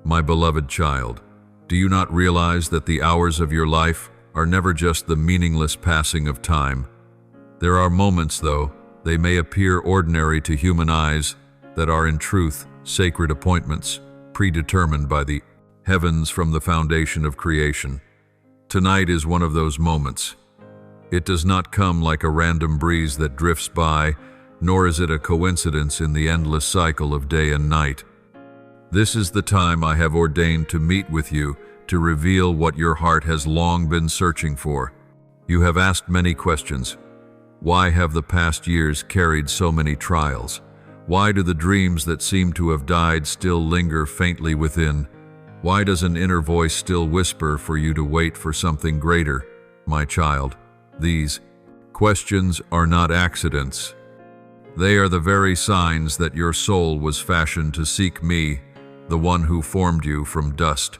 My beloved child, do you not realize that the hours of your life are never just the meaningless passing of time? There are moments, though, they may appear ordinary to human eyes, that are in truth sacred appointments, predetermined by the heavens from the foundation of creation. Tonight is one of those moments. It does not come like a random breeze that drifts by, nor is it a coincidence in the endless cycle of day and night. This is the time I have ordained to meet with you, to reveal what your heart has long been searching for. You have asked many questions. Why have the past years carried so many trials? Why do the dreams that seem to have died still linger faintly within? Why does an inner voice still whisper for you to wait for something greater? My child, these questions are not accidents. They are the very signs that your soul was fashioned to seek me, the one who formed you from dust,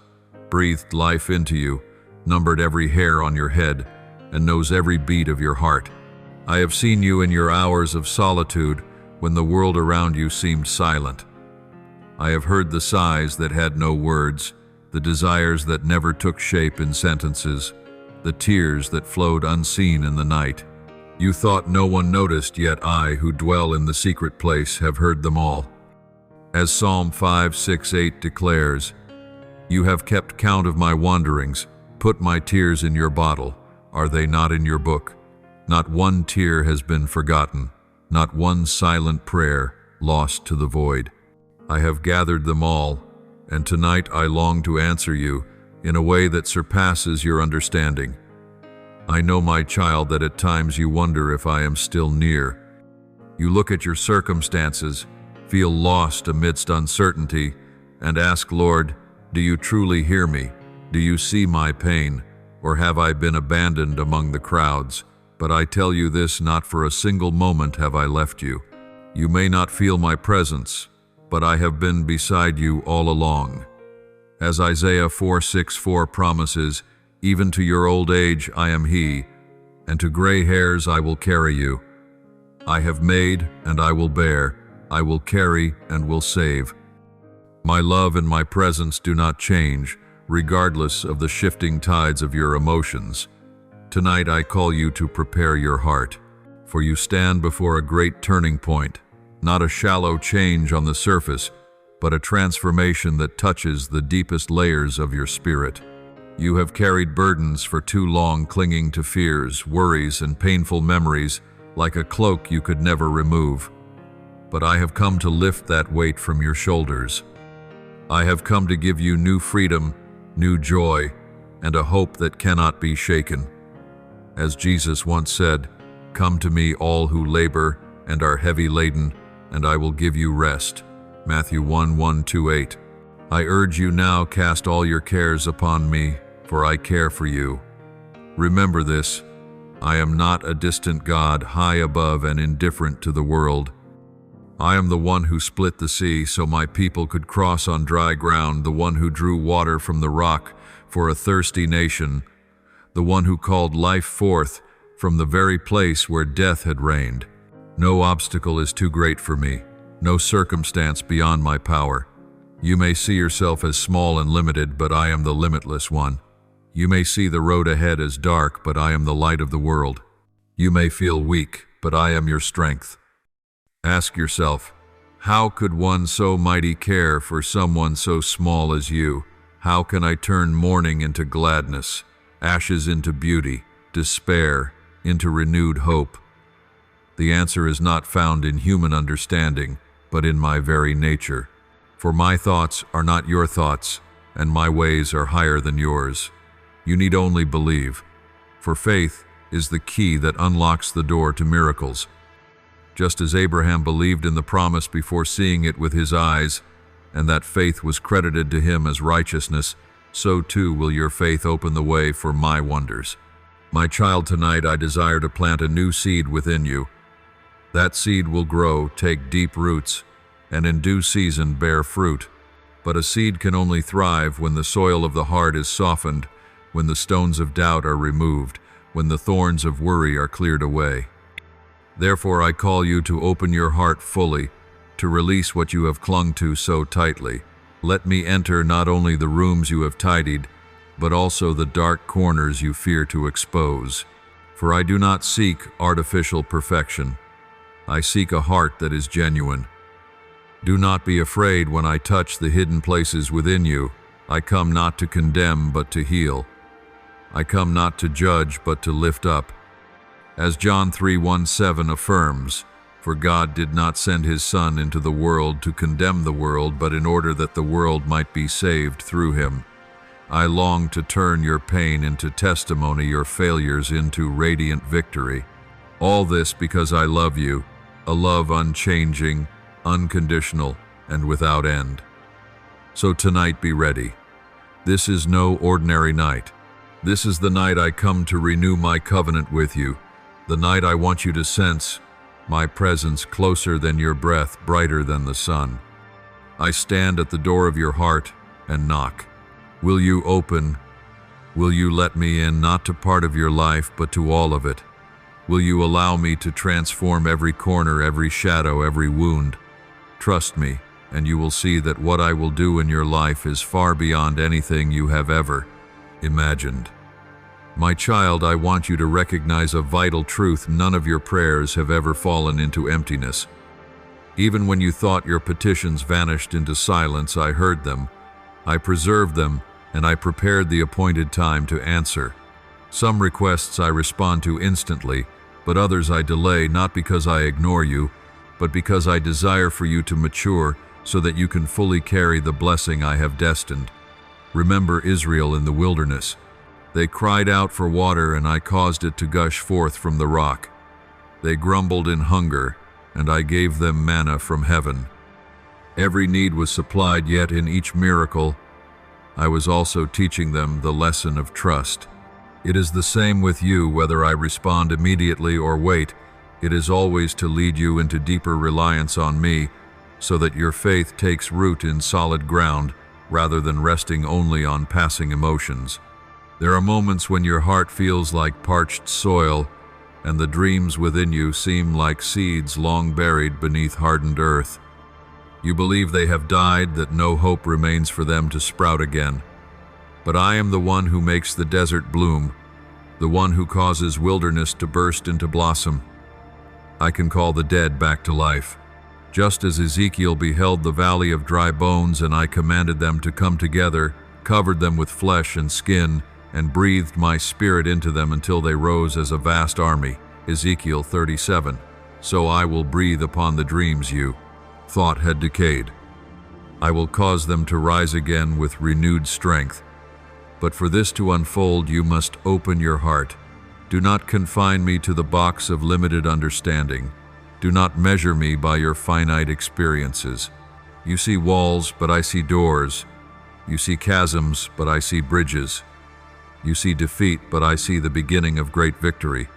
breathed life into you, numbered every hair on your head, and knows every beat of your heart. I have seen you in your hours of solitude when the world around you seemed silent. I have heard the sighs that had no words, the desires that never took shape in sentences, the tears that flowed unseen in the night. You thought no one noticed, yet I, who dwell in the secret place, have heard them all. As Psalm 5:6-8 declares, "You have kept count of my wanderings, put my tears in your bottle. Are they not in your book? Not one tear has been forgotten, not one silent prayer lost to the void. I have gathered them all, and tonight I long to answer you in a way that surpasses your understanding. I know, my child, that at times you wonder if I am still near. You look at your circumstances, feel lost amidst uncertainty, and ask, Lord, do you truly hear me? Do you see my pain? Or have I been abandoned among the crowds? But I tell you this, not for a single moment have I left you. You may not feel my presence, but I have been beside you all along. As Isaiah 4:6-4 promises, even to your old age I am He, and to gray hairs I will carry you. I have made and I will bear, I will carry and will save. My love and my presence do not change, regardless of the shifting tides of your emotions. Tonight I call you to prepare your heart, for you stand before a great turning point, not a shallow change on the surface, but a transformation that touches the deepest layers of your spirit. You have carried burdens for too long, clinging to fears, worries, and painful memories like a cloak you could never remove. But I have come to lift that weight from your shoulders. I have come to give you new freedom, new joy, and a hope that cannot be shaken. As Jesus once said, "Come to me, all who labor and are heavy laden, and I will give you rest." Matthew 1:1-8. I urge you now, cast all your cares upon me, for I care for you. Remember this, I am not a distant God, high above and indifferent to the world. I am the one who split the sea so my people could cross on dry ground, the one who drew water from the rock for a thirsty nation, the one who called life forth from the very place where death had reigned. No obstacle is too great for me, no circumstance beyond my power. You may see yourself as small and limited, but I am the limitless one. You may see the road ahead as dark, but I am the light of the world. You may feel weak, but I am your strength. Ask yourself, how could one so mighty care for someone so small as you? How can I turn mourning into gladness, ashes into beauty, despair into renewed hope? The answer is not found in human understanding, but in my very nature. For my thoughts are not your thoughts, and my ways are higher than yours. You need only believe, for faith is the key that unlocks the door to miracles. Just as Abraham believed in the promise before seeing it with his eyes, and that faith was credited to him as righteousness, so too will your faith open the way for my wonders. My child, tonight I desire to plant a new seed within you. That seed will grow, take deep roots, and in due season bear fruit. But a seed can only thrive when the soil of the heart is softened, when the stones of doubt are removed, when the thorns of worry are cleared away. Therefore I call you to open your heart fully, to release what you have clung to so tightly, Let me enter not only the rooms you have tidied, but also the dark corners you fear to expose. For I do not seek artificial perfection. I seek a heart that is genuine. Do not be afraid when I touch the hidden places within you. I come not to condemn, but to heal. I come not to judge, but to lift up. As John 3:17 affirms, "For God did not send his Son into the world to condemn the world, but in order that the world might be saved through him." I long to turn your pain into testimony, your failures into radiant victory. All this because I love you, a love unchanging, unconditional, and without end. So tonight be ready. This is no ordinary night. This is the night I come to renew my covenant with you, the night I want you to sense my presence closer than your breath, brighter than the sun. I stand at the door of your heart and knock. Will you open? Will you let me in, not to part of your life, but to all of it? Will you allow me to transform every corner, every shadow, every wound? Trust me, and you will see that what I will do in your life is far beyond anything you have ever imagined. My child, I want you to recognize a vital truth: none of your prayers have ever fallen into emptiness. Even when you thought your petitions vanished into silence, I heard them, I preserved them, and I prepared the appointed time to answer. Some requests I respond to instantly, but others I delay, not because I ignore you, but because I desire for you to mature so that you can fully carry the blessing I have destined. Remember Israel in the wilderness. They cried out for water, and I caused it to gush forth from the rock. They grumbled in hunger, and I gave them manna from heaven. Every need was supplied, yet in each miracle, I was also teaching them the lesson of trust. It is the same with you, whether I respond immediately or wait. It is always to lead you into deeper reliance on me, so that your faith takes root in solid ground, rather than resting only on passing emotions. There are moments when your heart feels like parched soil, and the dreams within you seem like seeds long buried beneath hardened earth. You believe they have died, that no hope remains for them to sprout again. But I am the one who makes the desert bloom, the one who causes wilderness to burst into blossom. I can call the dead back to life. Just as Ezekiel beheld the valley of dry bones, and I commanded them to come together, covered them with flesh and skin, and breathed my spirit into them until they rose as a vast army, Ezekiel 37, so I will breathe upon the dreams you thought had decayed. I will cause them to rise again with renewed strength. But for this to unfold, you must open your heart. Do not confine me to the box of limited understanding. Do not measure me by your finite experiences. You see walls, but I see doors. You see chasms, but I see bridges. You see defeat, but I see the beginning of great victory.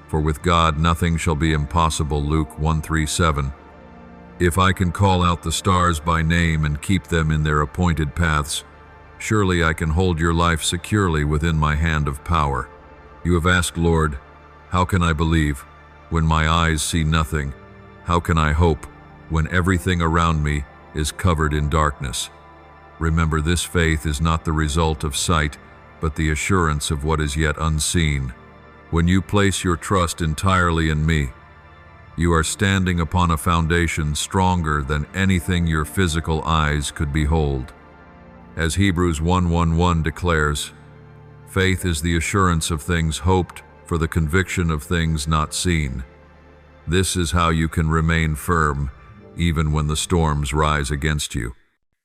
For with God nothing shall be impossible, Luke 1:37. If I can call out the stars by name and keep them in their appointed paths, surely I can hold your life securely within my hand of power. You have asked, Lord, how can I believe when my eyes see nothing? How can I hope when everything around me is covered in darkness? Remember, this faith is not the result of sight, but the assurance of what is yet unseen. When you place your trust entirely in me, you are standing upon a foundation stronger than anything your physical eyes could behold. As Hebrews 1:1 declares, faith is the assurance of things hoped for, the conviction of things not seen. This is how you can remain firm, even when the storms rise against you.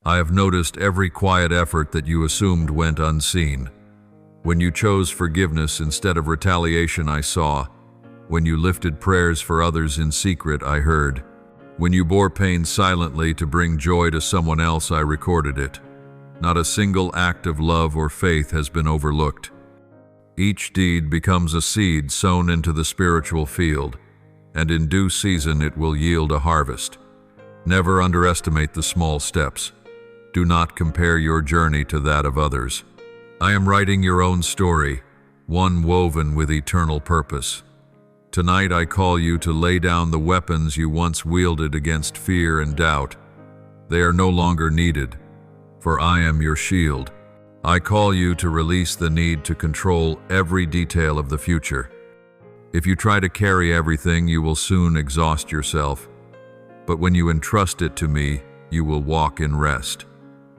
I have noticed every quiet effort that you assumed went unseen. When you chose forgiveness instead of retaliation, I saw. When you lifted prayers for others in secret, I heard. When you bore pain silently to bring joy to someone else, I recorded it. Not a single act of love or faith has been overlooked. Each deed becomes a seed sown into the spiritual field, and in due season it will yield a harvest. Never underestimate the small steps. Do not compare your journey to that of others. I am writing your own story, one woven with eternal purpose. Tonight I call you to lay down the weapons you once wielded against fear and doubt. They are no longer needed. for I am your shield. I call you to release the need to control every detail of the future. If you try to carry everything, you will soon exhaust yourself. But when you entrust it to me, you will walk in rest.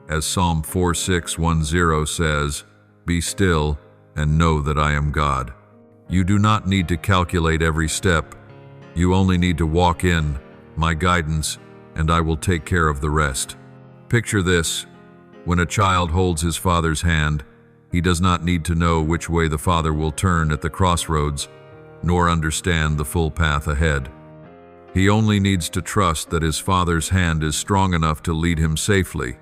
As Psalm 46:10 says, "Be still and know that I am God." You do not need to calculate every step. You only need to walk in my guidance, and I will take care of the rest. Picture this. When a child holds his father's hand, he does not need to know which way the father will turn at the crossroads, nor understand the full path ahead. He only needs to trust that his father's hand is strong enough to lead him safely.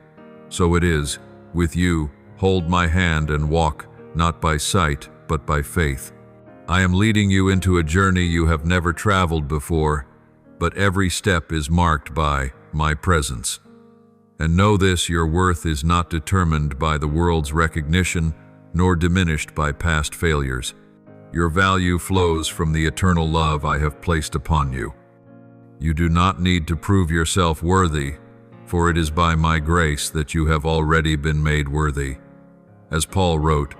So it is with you. Hold my hand and walk, not by sight, but by faith. I am leading you into a journey you have never traveled before, but every step is marked by my presence. And know this, your worth is not determined by the world's recognition, nor diminished by past failures. Your value flows from the eternal love I have placed upon you. You do not need to prove yourself worthy, for it is by my grace that you have already been made worthy. As Paul wrote,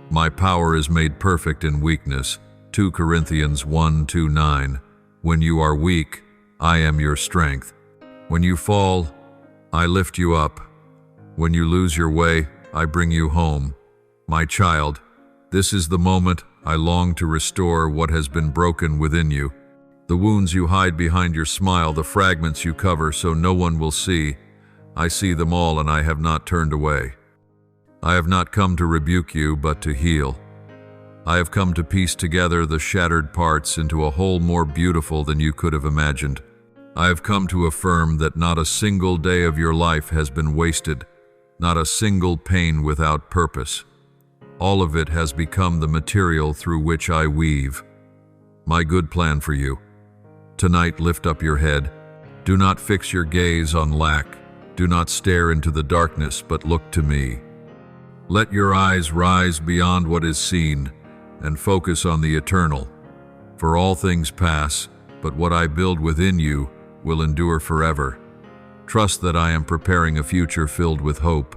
"My power is made perfect in weakness," 2 Corinthians 1:9. When you are weak, I am your strength. When you fall, I lift you up. When you lose your way, I bring you home. My child, this is the moment I long to restore what has been broken within you. The wounds you hide behind your smile, the fragments you cover so no one will see, I see them all and I have not turned away. I have not come to rebuke you, but to heal. I have come to piece together the shattered parts into a whole more beautiful than you could have imagined. I have come to affirm that not a single day of your life has been wasted, not a single pain without purpose. All of it has become the material through which I weave my good plan for you. Tonight, lift up your head. Do not fix your gaze on lack. Do not stare into the darkness, but look to me. Let your eyes rise beyond what is seen and focus on the eternal. For all things pass, but what I build within you will endure forever. Trust that I am preparing a future filled with hope.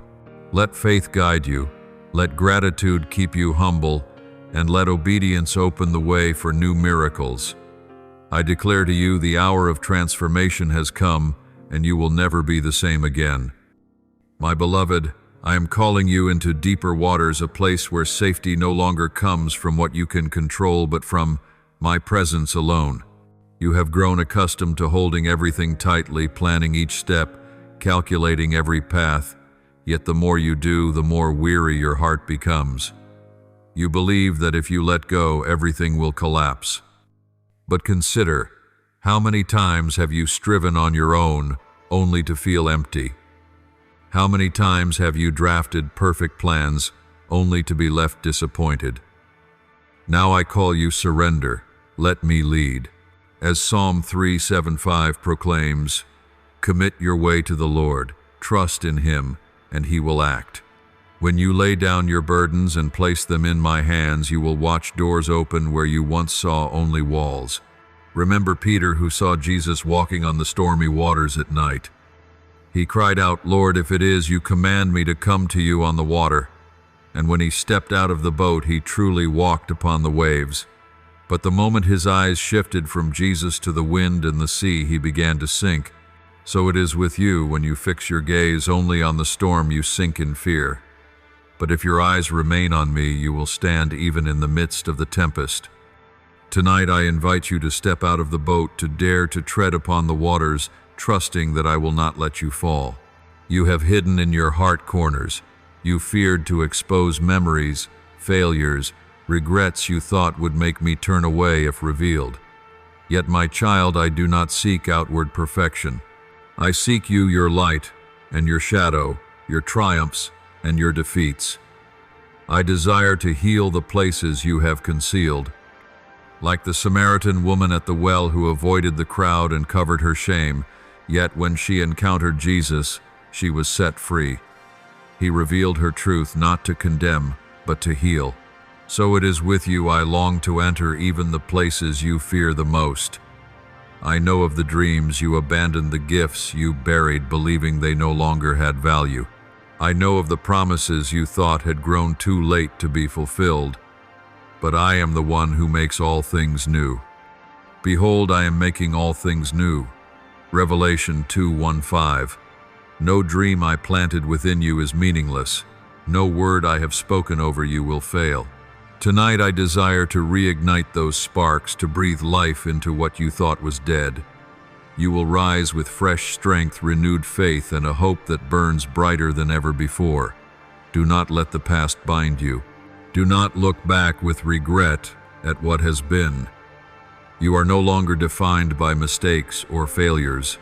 Let faith guide you. Let gratitude keep you humble, and let obedience open the way for new miracles. I declare to you the hour of transformation has come, and you will never be the same again. My beloved, I am calling you into deeper waters, a place where safety no longer comes from what you can control, but from my presence alone. You have grown accustomed to holding everything tightly, planning each step, calculating every path. Yet the more you do, the more weary your heart becomes. You believe that if you let go, everything will collapse. But consider, how many times have you striven on your own, only to feel empty? How many times have you drafted perfect plans, only to be left disappointed? Now I call you surrender. Let me lead. As Psalm 3:7-5 proclaims, commit your way to the Lord, trust in Him, and He will act. When you lay down your burdens and place them in my hands, you will watch doors open where you once saw only walls. Remember Peter, who saw Jesus walking on the stormy waters at night. He cried out, "Lord, if it is, you command me to come to you on the water." And when he stepped out of the boat, he truly walked upon the waves. But the moment his eyes shifted from Jesus to the wind and the sea, he began to sink. So it is with you. When you fix your gaze only on the storm, you sink in fear. But if your eyes remain on me, you will stand even in the midst of the tempest. Tonight I invite you to step out of the boat, to dare to tread upon the waters, trusting that I will not let you fall. You have hidden in your heart corners. You feared to expose memories, failures, regrets you thought would make me turn away if revealed. Yet, my child, I do not seek outward perfection. I seek you, your light and your shadow, your triumphs and your defeats. I desire to heal the places you have concealed. Like the Samaritan woman at the well who avoided the crowd and covered her shame, yet when she encountered Jesus, she was set free. He revealed her truth not to condemn, but to heal. So it is with you. I long to enter even the places you fear the most. I know of the dreams you abandoned, the gifts you buried, believing they no longer had value. I know of the promises you thought had grown too late to be fulfilled, but I am the one who makes all things new. Behold, I am making all things new. Revelation 2:1-5. No dream I planted within you is meaningless. No word I have spoken over you will fail. Tonight I desire to reignite those sparks, to breathe life into what you thought was dead. You will rise with fresh strength, renewed faith, and a hope that burns brighter than ever before. Do not let the past bind you. Do not look back with regret at what has been. You are no longer defined by mistakes or failures.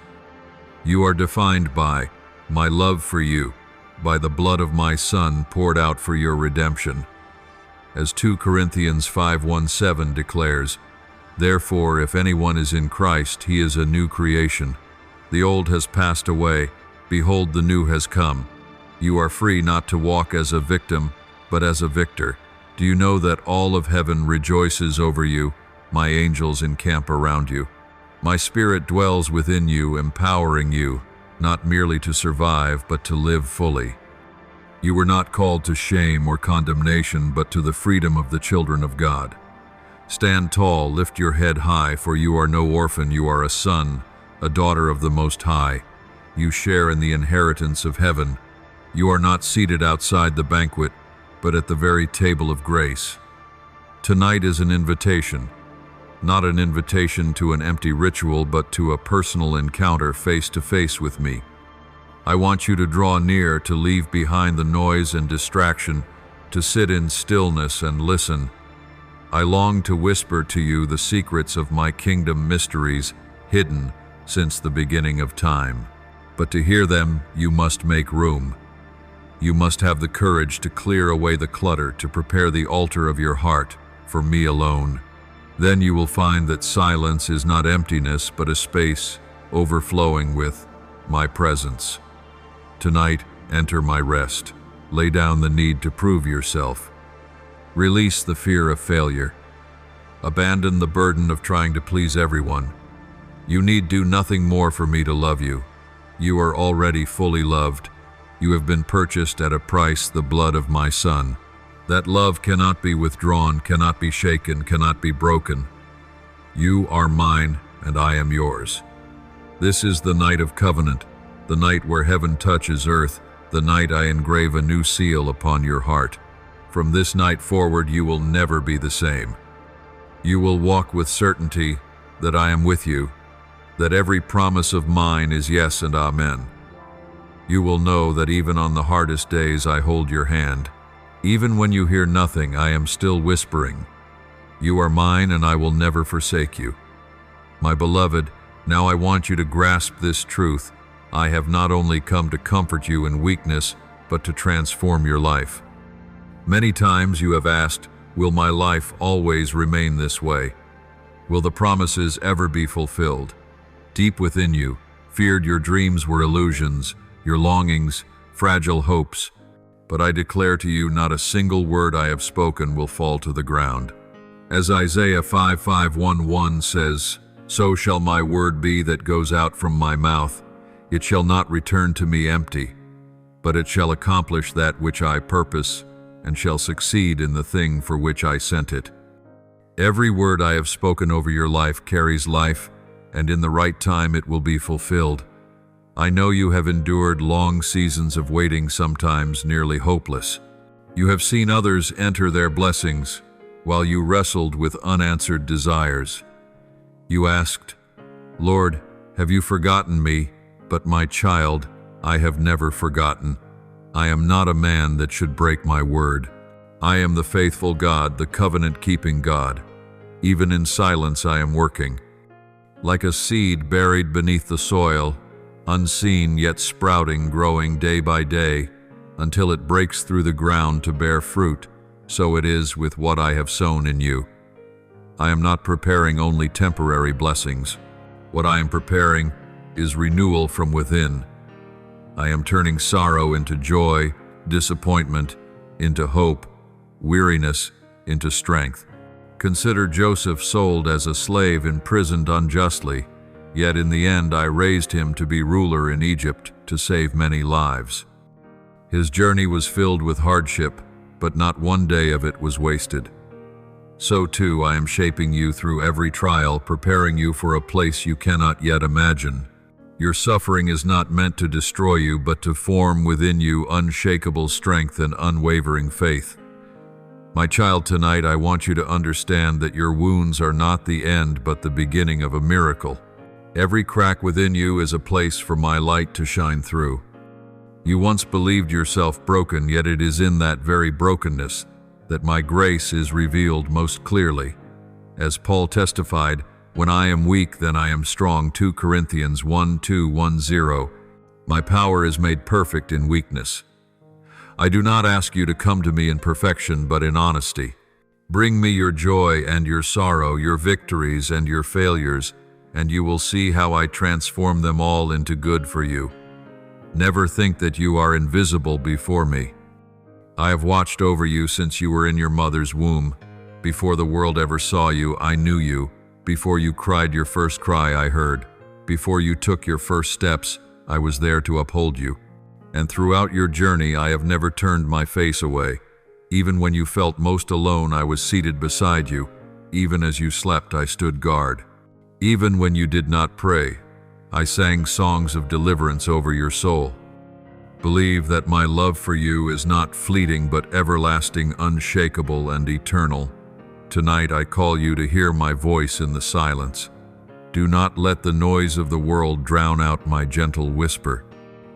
You are defined by my love for you, by the blood of my Son poured out for your redemption. As 2 Corinthians 5:1-7 declares, therefore, if anyone is in Christ, he is a new creation. The old has passed away. Behold, the new has come. You are free not to walk as a victim, but as a victor. Do you know that all of heaven rejoices over you? My angels encamp around you. My Spirit dwells within you, empowering you, not merely to survive, but to live fully. You were not called to shame or condemnation, but to the freedom of the children of God. Stand tall, lift your head high, for you are no orphan, you are a son, a daughter of the Most High. You share in the inheritance of heaven. You are not seated outside the banquet, but at the very table of grace. Tonight is an invitation, not an invitation to an empty ritual, but to a personal encounter face to face with me. I want you to draw near, to leave behind the noise and distraction, to sit in stillness and listen. I long to whisper to you the secrets of my kingdom mysteries, hidden since the beginning of time. But to hear them, you must make room. You must have the courage to clear away the clutter, to prepare the altar of your heart for me alone. Then you will find that silence is not emptiness, but a space overflowing with my presence. Tonight, enter my rest. Lay down the need to prove yourself. Release the fear of failure. Abandon the burden of trying to please everyone. You need do nothing more for me to love you. You are already fully loved. You have been purchased at a price, the blood of my Son. That love cannot be withdrawn, cannot be shaken, cannot be broken. You are mine, and I am yours. This is the night of covenant, the night where heaven touches earth, the night I engrave a new seal upon your heart. From this night forward, you will never be the same. You will walk with certainty that I am with you, that every promise of mine is yes and amen. You will know that even on the hardest days I hold your hand. Even when you hear nothing, I am still whispering. You are mine, and I will never forsake you. My beloved, now I want you to grasp this truth. I have not only come to comfort you in weakness, but to transform your life. Many times you have asked, will my life always remain this way? Will the promises ever be fulfilled? Deep within you, feared your dreams were illusions, your longings, fragile hopes. But I declare to you, not a single word I have spoken will fall to the ground. As Isaiah 5:5-1 says, so shall my word be that goes out from my mouth. It shall not return to me empty, but it shall accomplish that which I purpose, and shall succeed in the thing for which I sent it. Every word I have spoken over your life carries life, and in the right time it will be fulfilled. I know you have endured long seasons of waiting, sometimes nearly hopeless. You have seen others enter their blessings, while you wrestled with unanswered desires. You asked, Lord, have you forgotten me? But my child, I have never forgotten. I am not a man that should break my word. I am the faithful God, the covenant-keeping God. Even in silence I am working. Like a seed buried beneath the soil, unseen yet sprouting, growing day by day, until it breaks through the ground to bear fruit, so it is with what I have sown in you. I am not preparing only temporary blessings. What I am preparing is renewal from within. I am turning sorrow into joy, disappointment into hope, weariness into strength. Consider Joseph, sold as a slave, imprisoned unjustly, yet in the end I raised him to be ruler in Egypt, to save many lives. His journey was filled with hardship, but not one day of it was wasted. So too I am shaping you through every trial, preparing you for a place you cannot yet imagine. Your suffering is not meant to destroy you, but to form within you unshakable strength and unwavering faith. My child, tonight I want you to understand that your wounds are not the end, but the beginning of a miracle. Every crack within you is a place for my light to shine through. You once believed yourself broken, yet it is in that very brokenness that my grace is revealed most clearly. As Paul testified, "When I am weak, then I am strong." 2 Corinthians 1:2-10. My power is made perfect in weakness. I do not ask you to come to me in perfection, but in honesty. Bring me your joy and your sorrow, your victories and your failures, and you will see how I transform them all into good for you. Never think that you are invisible before me. I have watched over you since you were in your mother's womb. Before the world ever saw you, I knew you. Before you cried your first cry, I heard. Before you took your first steps, I was there to uphold you. And throughout your journey, I have never turned my face away. Even when you felt most alone, I was seated beside you. Even as you slept, I stood guard. Even when you did not pray, I sang songs of deliverance over your soul. Believe that my love for you is not fleeting, but everlasting, unshakable, and eternal. Tonight I call you to hear my voice in the silence. Do not let the noise of the world drown out my gentle whisper.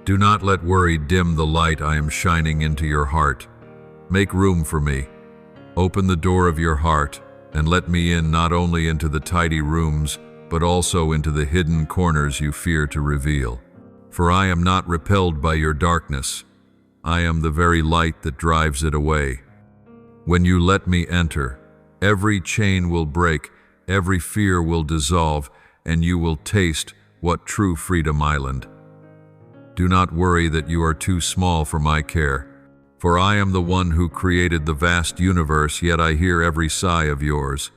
Do not let worry dim the light I am shining into your heart. Make room for me. Open the door of your heart and let me in, not only into the tidy rooms, but also into the hidden corners you fear to reveal. For I am not repelled by your darkness. I am the very light that drives it away. When you let me enter, every chain will break, every fear will dissolve, and you will taste what true freedom island. Do not worry that you are too small for my care, for I am the one who created the vast universe, yet I hear every sigh of yours.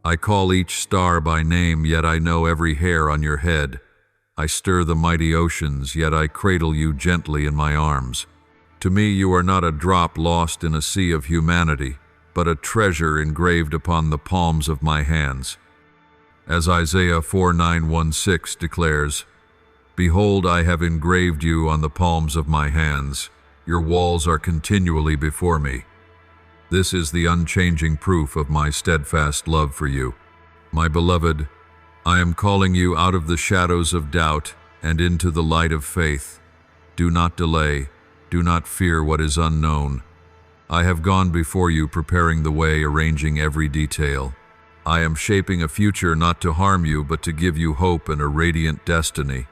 I call each star by name, yet I know every hair on your head. I stir the mighty oceans, yet I cradle you gently in my arms. To me you are not a drop lost in a sea of humanity, but a treasure engraved upon the palms of my hands. As Isaiah 4:9-16 declares, "Behold, I have engraved you on the palms of my hands. Your walls are continually before me." This is the unchanging proof of my steadfast love for you. My beloved, I am calling you out of the shadows of doubt and into the light of faith. Do not delay. Do not fear what is unknown. I have gone before you, preparing the way, arranging every detail. I am shaping a future not to harm you, but to give you hope and a radiant destiny.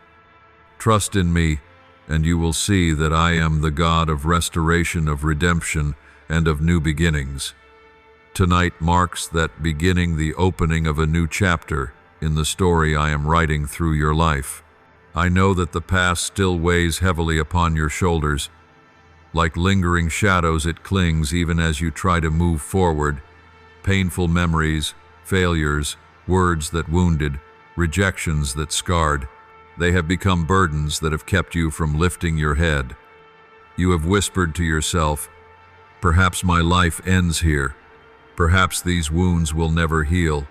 Trust in me, and you will see that I am the God of restoration, of redemption, and of new beginnings. Tonight marks that beginning, the opening of a new chapter in the story I am writing through your life. I know that the past still weighs heavily upon your shoulders. Like lingering shadows, it clings even as you try to move forward. Painful memories, failures, words that wounded, rejections that scarred. They have become burdens that have kept you from lifting your head. You have whispered to yourself, "Perhaps my life ends here. Perhaps these wounds will never heal."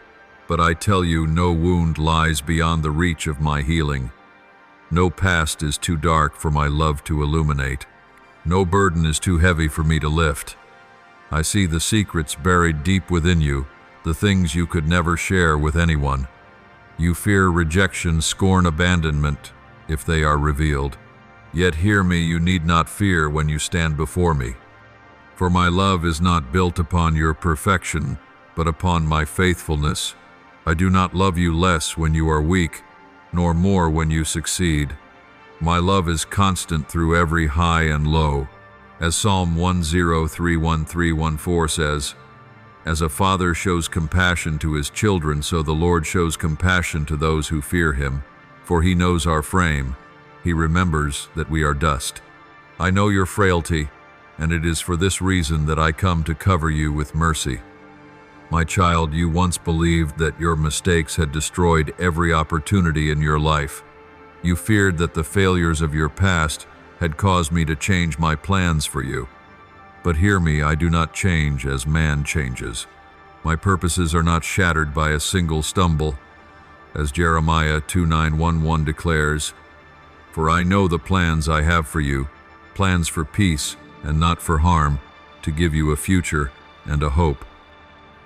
But I tell you, no wound lies beyond the reach of my healing. No past is too dark for my love to illuminate. No burden is too heavy for me to lift. I see the secrets buried deep within you, the things you could never share with anyone. You fear rejection, scorn, abandonment, if they are revealed. Yet hear me, you need not fear when you stand before me. For my love is not built upon your perfection, but upon my faithfulness. I do not love you less when you are weak, nor more when you succeed. My love is constant through every high and low. As Psalm 103:13-14 says, "As a father shows compassion to his children, so the Lord shows compassion to those who fear him. For he knows our frame. He remembers that we are dust. I know your frailty, and it is for this reason that I come to cover you with mercy." My child, you once believed that your mistakes had destroyed every opportunity in your life. You feared that the failures of your past had caused me to change my plans for you. But hear me, I do not change as man changes. My purposes are not shattered by a single stumble, as Jeremiah 29:11 declares, "For I know the plans I have for you, plans for peace and not for harm, to give you a future and a hope."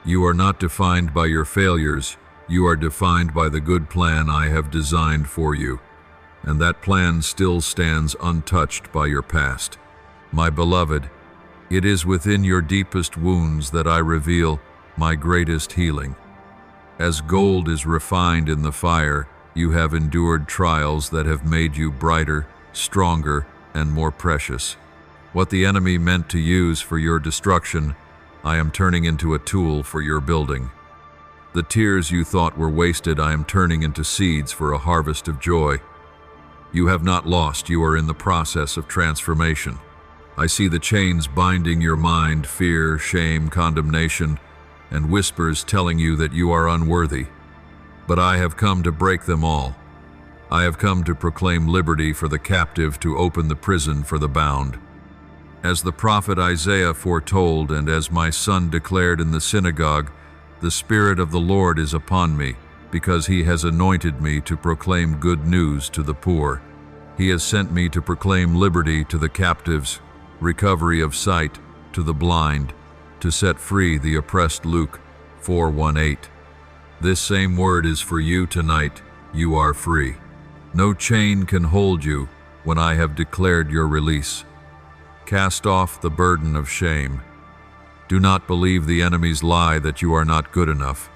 You are not defined by your failures, you are defined by the good plan I have designed for you, and that plan still stands untouched by your past. My beloved, it is within your deepest wounds that I reveal my greatest healing. As gold is refined in the fire, you have endured trials that have made you brighter, stronger, and more precious. What the enemy meant to use for your destruction, I am turning into a tool for your building. The tears you thought were wasted, I am turning into seeds for a harvest of joy. You have not lost, you are in the process of transformation. I see the chains binding your mind, fear, shame, condemnation, and whispers telling you that you are unworthy. But I have come to break them all. I have come to proclaim liberty for the captive, to open the prison for the bound. As the prophet Isaiah foretold, and as my son declared in the synagogue, the Spirit of the Lord is upon me, because he has anointed me to proclaim good news to the poor. He has sent me to proclaim liberty to the captives, recovery of sight to the blind, to set free the oppressed. Luke 4:18. This same word is for you tonight. You are free. No chain can hold you when I have declared your release. Cast off the burden of shame. Do not believe the enemy's lie that you are not good enough.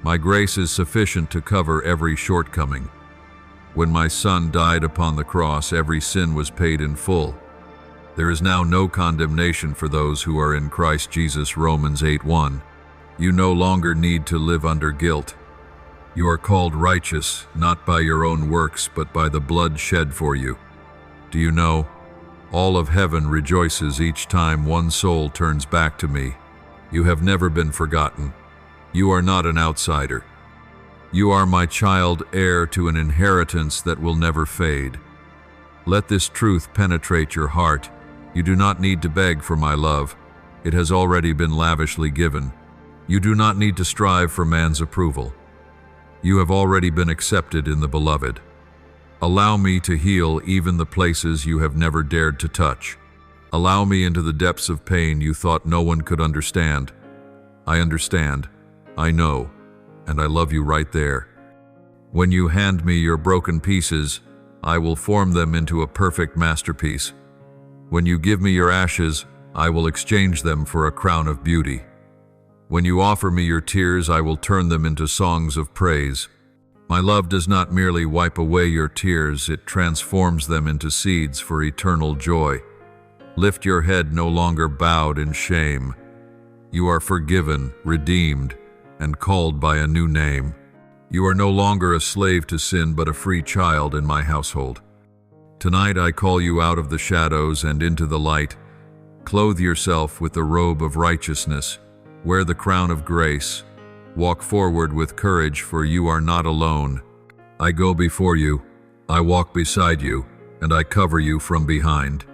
My grace is sufficient to cover every shortcoming. When my Son died upon the cross, every sin was paid in full. There is now no condemnation for those who are in Christ Jesus. Romans 8:1. You no longer need to live under guilt. You are called righteous, not by your own works, but by the blood shed for you. Do you know, all of heaven rejoices each time one soul turns back to me. You have never been forgotten. You are not an outsider. You are my child, heir to an inheritance that will never fade. Let this truth penetrate your heart. You do not need to beg for my love. It has already been lavishly given. You do not need to strive for man's approval. You have already been accepted in the Beloved. Allow me to heal even the places you have never dared to touch. Allow me into the depths of pain you thought no one could understand. I understand, I know, and I love you right there. When you hand me your broken pieces, I will form them into a perfect masterpiece. When you give me your ashes, I will exchange them for a crown of beauty. When you offer me your tears, I will turn them into songs of praise. My love does not merely wipe away your tears, it transforms them into seeds for eternal joy. Lift your head, no longer bowed in shame. You are forgiven, redeemed, and called by a new name. You are no longer a slave to sin, but a free child in my household. Tonight I call you out of the shadows and into the light. Clothe yourself with the robe of righteousness. Wear the crown of grace. Walk forward with courage, for you are not alone. I go before you, I walk beside you, and I cover you from behind.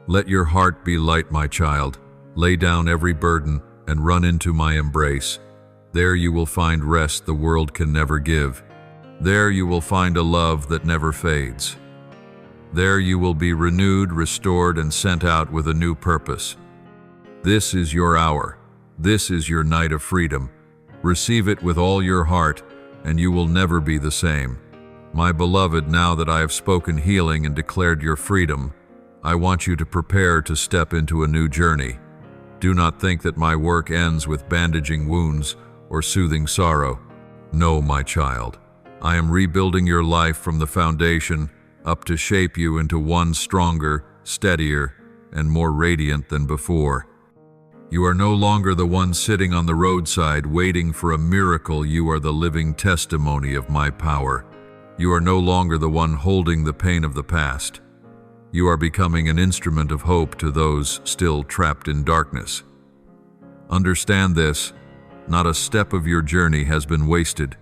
Let your heart be light, my child. Lay down every burden and run into my embrace. There you will find rest the world can never give. There you will find a love that never fades. There you will be renewed, restored, and sent out with a new purpose. This is your hour. This is your night of freedom. Receive it with all your heart, and you will never be the same. My beloved, now that I have spoken healing and declared your freedom, I want you to prepare to step into a new journey. Do not think that my work ends with bandaging wounds or soothing sorrow. No, my child. I am rebuilding your life from the foundation up to shape you into one stronger, steadier, and more radiant than before. You are no longer the one sitting on the roadside waiting for a miracle. You are the living testimony of my power. You are no longer the one holding the pain of the past. You are becoming an instrument of hope to those still trapped in darkness. Understand this, not a step of your journey has been wasted.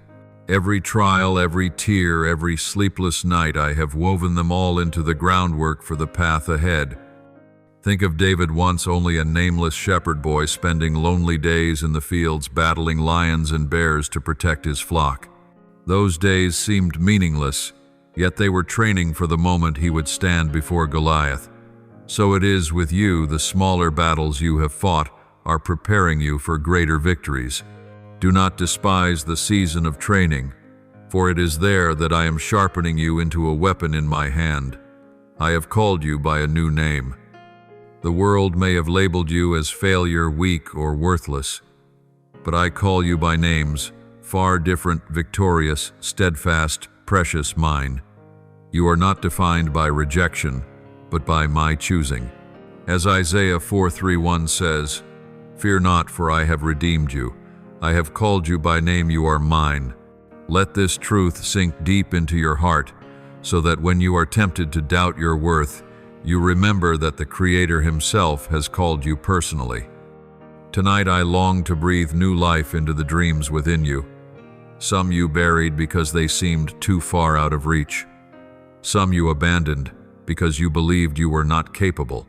Every trial, every tear, every sleepless night, I have woven them all into the groundwork for the path ahead. Think of David, once only a nameless shepherd boy, spending lonely days in the fields battling lions and bears to protect his flock. Those days seemed meaningless, yet they were training for the moment he would stand before Goliath. So it is with you. The smaller battles you have fought are preparing you for greater victories. Do not despise the season of training, for it is there that I am sharpening you into a weapon in my hand. I have called you by a new name. The world may have labeled you as failure, weak, or worthless, but I call you by names far different: victorious, steadfast, precious, mine. You are not defined by rejection, but by my choosing. As Isaiah 4:3-1 says, "Fear not, for I have redeemed you. I have called you by name, you are mine." Let this truth sink deep into your heart, so that when you are tempted to doubt your worth, you remember that the Creator Himself has called you personally. Tonight I long to breathe new life into the dreams within you. Some you buried because they seemed too far out of reach. Some you abandoned because you believed you were not capable.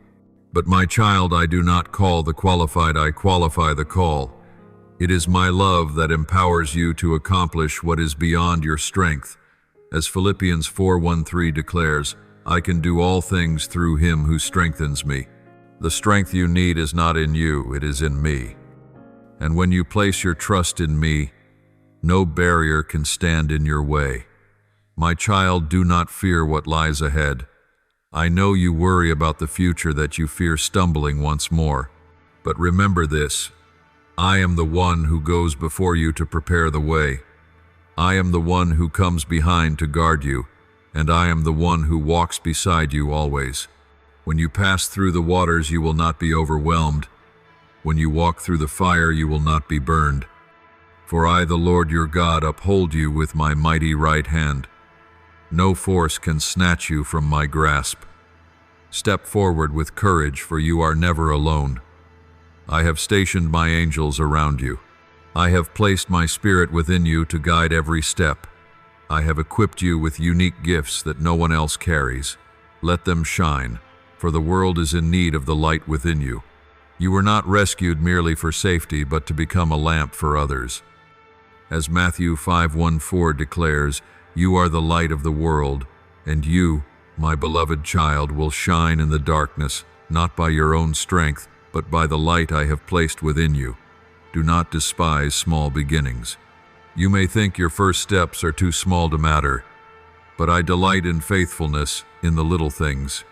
But my child, I do not call the qualified, I qualify the call. It is my love that empowers you to accomplish what is beyond your strength. As Philippians 4:1-3 declares, I can do all things through Him who strengthens me. The strength you need is not in you, it is in me. And when you place your trust in me, no barrier can stand in your way. My child, do not fear what lies ahead. I know you worry about the future, that you fear stumbling once more. But remember this: I am the one who goes before you to prepare the way. I am the one who comes behind to guard you, and I am the one who walks beside you always. When you pass through the waters, you will not be overwhelmed. When you walk through the fire, you will not be burned. For I, the Lord your God, uphold you with my mighty right hand. No force can snatch you from my grasp. Step forward with courage, for you are never alone. I have stationed my angels around you. I have placed my Spirit within you to guide every step. I have equipped you with unique gifts that no one else carries. Let them shine, for the world is in need of the light within you. You were not rescued merely for safety, but to become a lamp for others. As Matthew 5:1-4 declares, you are the light of the world, and you, my beloved child, will shine in the darkness, not by your own strength, but by the light I have placed within you. Do not despise small beginnings. You may think your first steps are too small to matter, but I delight in faithfulness in the little things.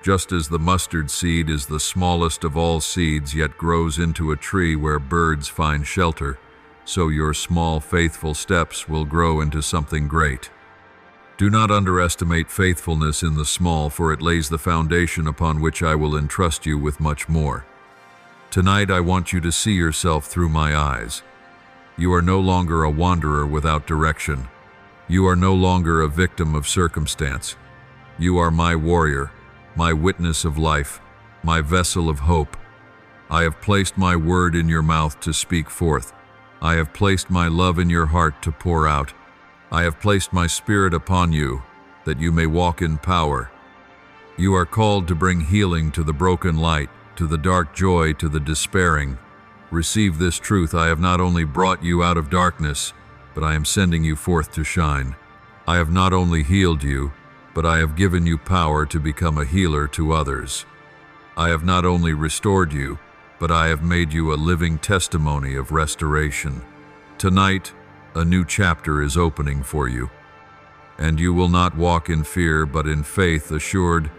Just as the mustard seed is the smallest of all seeds, yet grows into a tree where birds find shelter, so your small, faithful steps will grow into something great. Do not underestimate faithfulness in the small, for it lays the foundation upon which I will entrust you with much more. Tonight I want you to see yourself through my eyes. You are no longer a wanderer without direction. You are no longer a victim of circumstance. You are my warrior, my witness of life, my vessel of hope. I have placed my word in your mouth to speak forth. I have placed my love in your heart to pour out. I have placed my Spirit upon you, that you may walk in power. You are called to bring healing to the broken, light to the dark, joy to the despairing. Receive this truth: I have not only brought you out of darkness, but I am sending you forth to shine. I have not only healed you, but I have given you power to become a healer to others. I have not only restored you, but I have made you a living testimony of restoration. Tonight, a new chapter is opening for you, and you will not walk in fear, but in faith, assured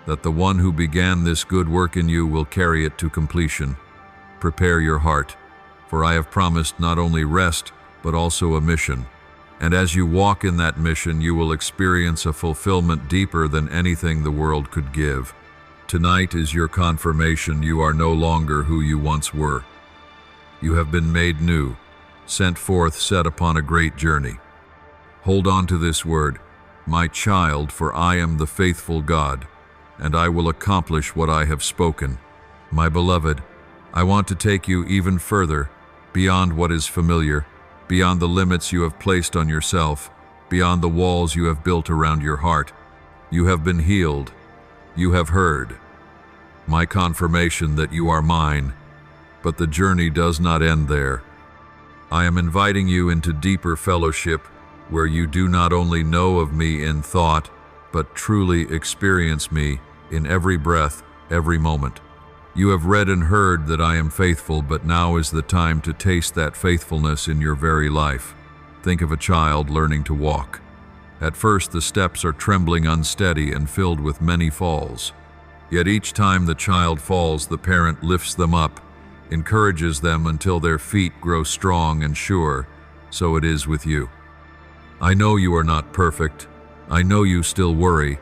that the one who began this good work in you will carry it to completion. Prepare your heart, for I have promised not only rest, but also a mission. And as you walk in that mission, you will experience a fulfillment deeper than anything the world could give. Tonight is your confirmation you are no longer who you once were. You have been made new, sent forth, set upon a great journey. Hold on to this word, my child, for I am the faithful God, and I will accomplish what I have spoken. My beloved, I want to take you even further, beyond what is familiar, beyond the limits you have placed on yourself, beyond the walls you have built around your heart. You have been healed. You have heard my confirmation that you are mine, but the journey does not end there. I am inviting you into deeper fellowship where you do not only know of me in thought, but truly experience me in every breath, every moment. You have read and heard that I am faithful, but now is the time to taste that faithfulness in your very life. Think of a child learning to walk. At first, the steps are trembling, unsteady, and filled with many falls. Yet each time the child falls, the parent lifts them up, encourages them until their feet grow strong and sure. So it is with you. I know you are not perfect. I know you still worry,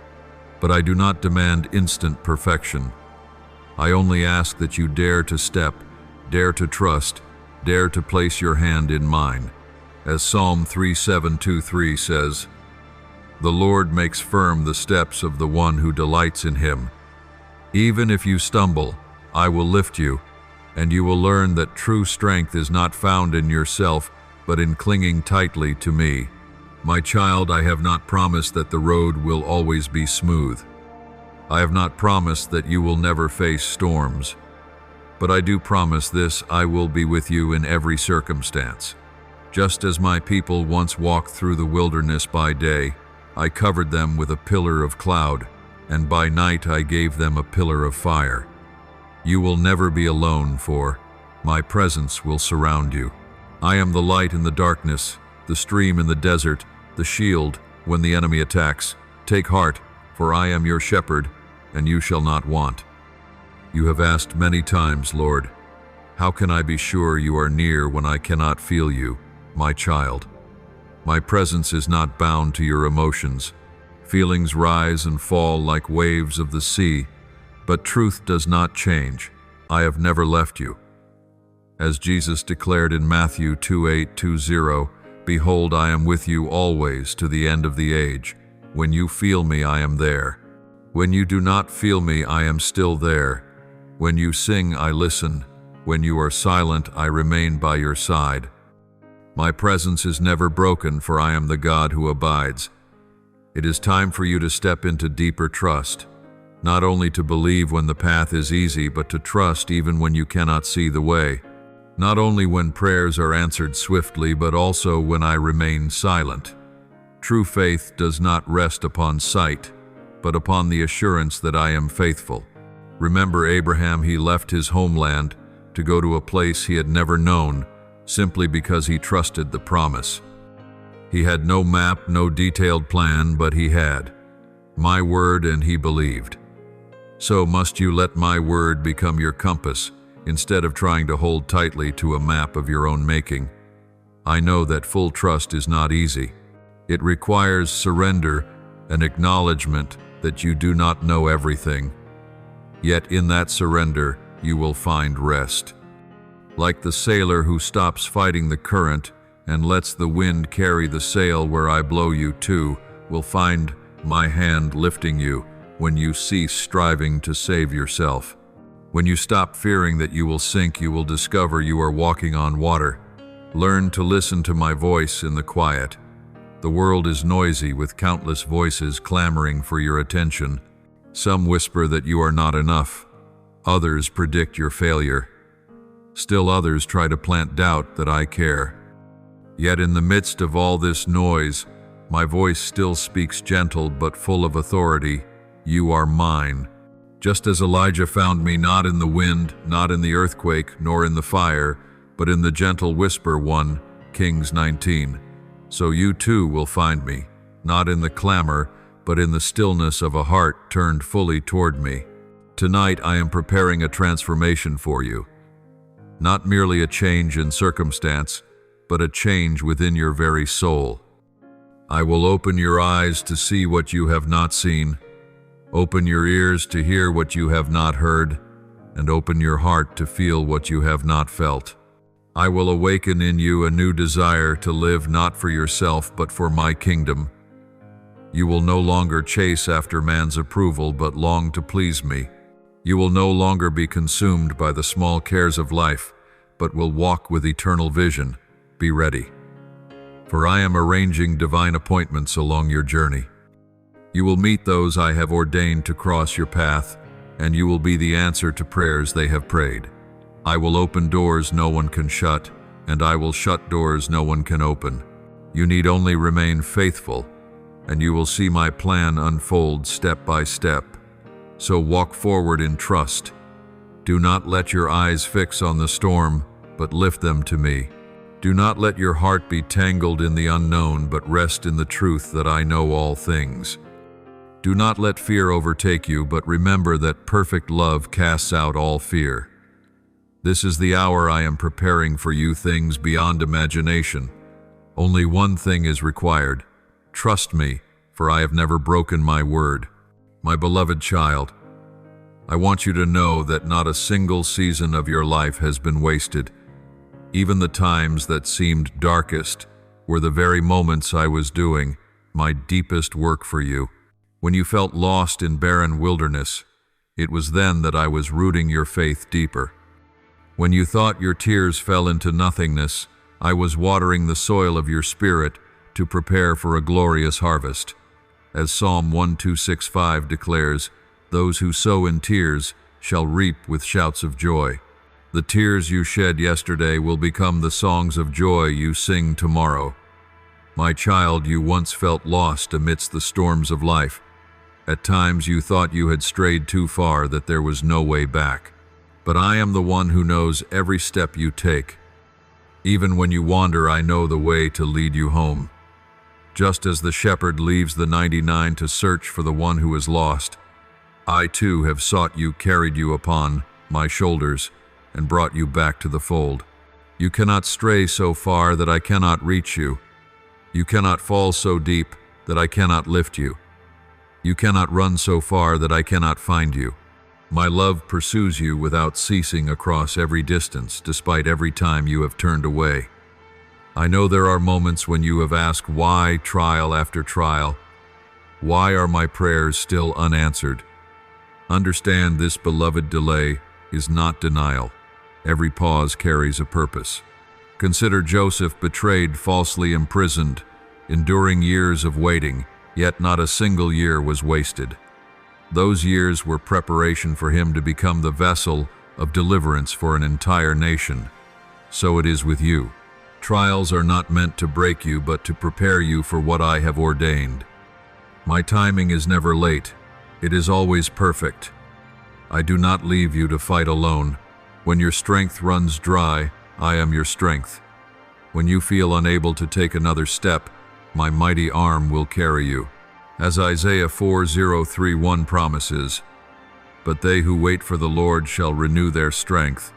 but I do not demand instant perfection. I only ask that you dare to step, dare to trust, dare to place your hand in mine. As Psalm 37:2-3 says, "The Lord makes firm the steps of the one who delights in him. Even if you stumble, I will lift you, and you will learn that true strength is not found in yourself, but in clinging tightly to me." My child, I have not promised that the road will always be smooth. I have not promised that you will never face storms. But I do promise this: I will be with you in every circumstance. Just as my people once walked through the wilderness by day, I covered them with a pillar of cloud, and by night I gave them a pillar of fire. You will never be alone, for my presence will surround you. I am the light in the darkness, the stream in the desert, the shield when the enemy attacks. Take heart, for I am your shepherd, and you shall not want. You have asked many times, Lord, how can I be sure you are near when I cannot feel you, my child? My presence is not bound to your emotions. Feelings rise and fall like waves of the sea, but truth does not change. I have never left you. As Jesus declared in Matthew 28:20, "Behold, I am with you always to the end of the age. When you feel me, I am there. When you do not feel me, I am still there. When you sing, I listen. When you are silent, I remain by your side." My presence is never broken, for I am the God who abides. It is time for you to step into deeper trust, not only to believe when the path is easy, but to trust even when you cannot see the way. Not only when prayers are answered swiftly, but also when I remain silent. True faith does not rest upon sight, but upon the assurance that I am faithful. Remember Abraham, he left his homeland to go to a place he had never known, simply because he trusted the promise. He had no map, no detailed plan, but he had my word, and he believed. So must you let my word become your compass, instead of trying to hold tightly to a map of your own making. I know that full trust is not easy. It requires surrender and acknowledgement that you do not know everything. Yet in that surrender, you will find rest. Like the sailor who stops fighting the current and lets the wind carry the sail where I blow you to, will find my hand lifting you when you cease striving to save yourself. When you stop fearing that you will sink, you will discover you are walking on water. Learn to listen to my voice in the quiet. The world is noisy with countless voices clamoring for your attention. Some whisper that you are not enough. Others predict your failure. Still others try to plant doubt that I care. Yet in the midst of all this noise, my voice still speaks gentle but full of authority. You are mine. Just as Elijah found me not in the wind, not in the earthquake, nor in the fire, but in the gentle whisper, 1 Kings 19. So you too will find me, not in the clamor, but in the stillness of a heart turned fully toward me. Tonight I am preparing a transformation for you. Not merely a change in circumstance, but a change within your very soul. I will open your eyes to see what you have not seen, open your ears to hear what you have not heard, and open your heart to feel what you have not felt. I will awaken in you a new desire to live not for yourself, but for my kingdom. You will no longer chase after man's approval, but long to please me. You will no longer be consumed by the small cares of life, but will walk with eternal vision. Be ready. for I am arranging divine appointments along your journey. You will meet those I have ordained to cross your path, and you will be the answer to prayers they have prayed. I will open doors no one can shut, and I will shut doors no one can open. You need only remain faithful, and you will see my plan unfold step by step. So walk forward in trust. Do not let your eyes fix on the storm, but lift them to me. Do not let your heart be tangled in the unknown, but rest in the truth that I know all things. Do not let fear overtake you, but remember that perfect love casts out all fear. This is the hour I am preparing for you things beyond imagination. Only one thing is required. Trust me, for I have never broken my word. My beloved child, I want you to know that not a single season of your life has been wasted. Even the times that seemed darkest were the very moments I was doing my deepest work for you. When you felt lost in barren wilderness, it was then that I was rooting your faith deeper. When you thought your tears fell into nothingness, I was watering the soil of your spirit to prepare for a glorious harvest. As Psalm 1265 declares, those who sow in tears shall reap with shouts of joy. The tears you shed yesterday will become the songs of joy you sing tomorrow. My child, you once felt lost amidst the storms of life. At times you thought you had strayed too far, that there was no way back. But I am the one who knows every step you take. Even when you wander, I know the way to lead you home. Just as the shepherd leaves the 99 to search for the one who is lost, I too have sought you, carried you upon my shoulders, and brought you back to the fold. You cannot stray so far that I cannot reach you. You cannot fall so deep that I cannot lift you. You cannot run so far that I cannot find you. My love pursues you without ceasing across every distance, despite every time you have turned away. I know there are moments when you have asked why, trial after trial. Why are my prayers still unanswered? Understand, this beloved delay is not denial. Every pause carries a purpose. Consider Joseph, betrayed, falsely imprisoned, enduring years of waiting, yet not a single year was wasted. Those years were preparation for him to become the vessel of deliverance for an entire nation. So it is with you. Trials are not meant to break you, but to prepare you for what I have ordained. My timing is never late. It is always perfect. I do not leave you to fight alone. When your strength runs dry, I am your strength. When you feel unable to take another step, my mighty arm will carry you. As Isaiah 40:31 promises, but they who wait for the Lord shall renew their strength.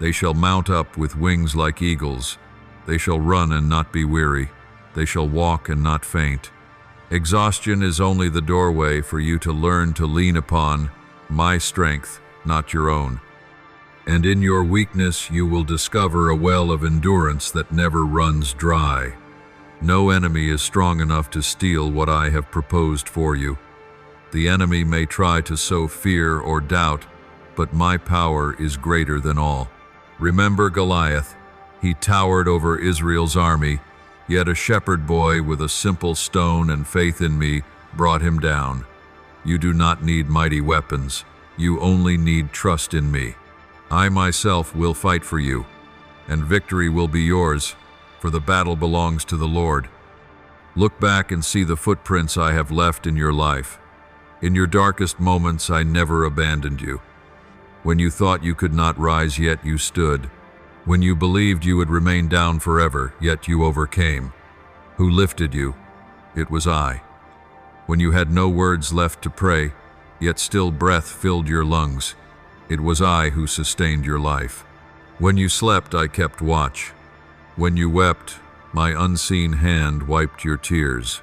They shall mount up with wings like eagles. They shall run and not be weary. They shall walk and not faint. Exhaustion is only the doorway for you to learn to lean upon my strength, not your own. And in your weakness you will discover a well of endurance that never runs dry. No enemy is strong enough to steal what I have proposed for you. The enemy may try to sow fear or doubt, but my power is greater than all. Remember Goliath. He towered over Israel's army, yet a shepherd boy with a simple stone and faith in me brought him down. You do not need mighty weapons. You only need trust in me. I myself will fight for you, and victory will be yours, for the battle belongs to the Lord. Look back and see the footprints I have left in your life. In your darkest moments, I never abandoned you. When you thought you could not rise, yet you stood. When you believed you would remain down forever, yet you overcame. Who lifted you? It was I. When you had no words left to pray, yet still breath filled your lungs, it was I who sustained your life. When you slept, I kept watch. When you wept, my unseen hand wiped your tears.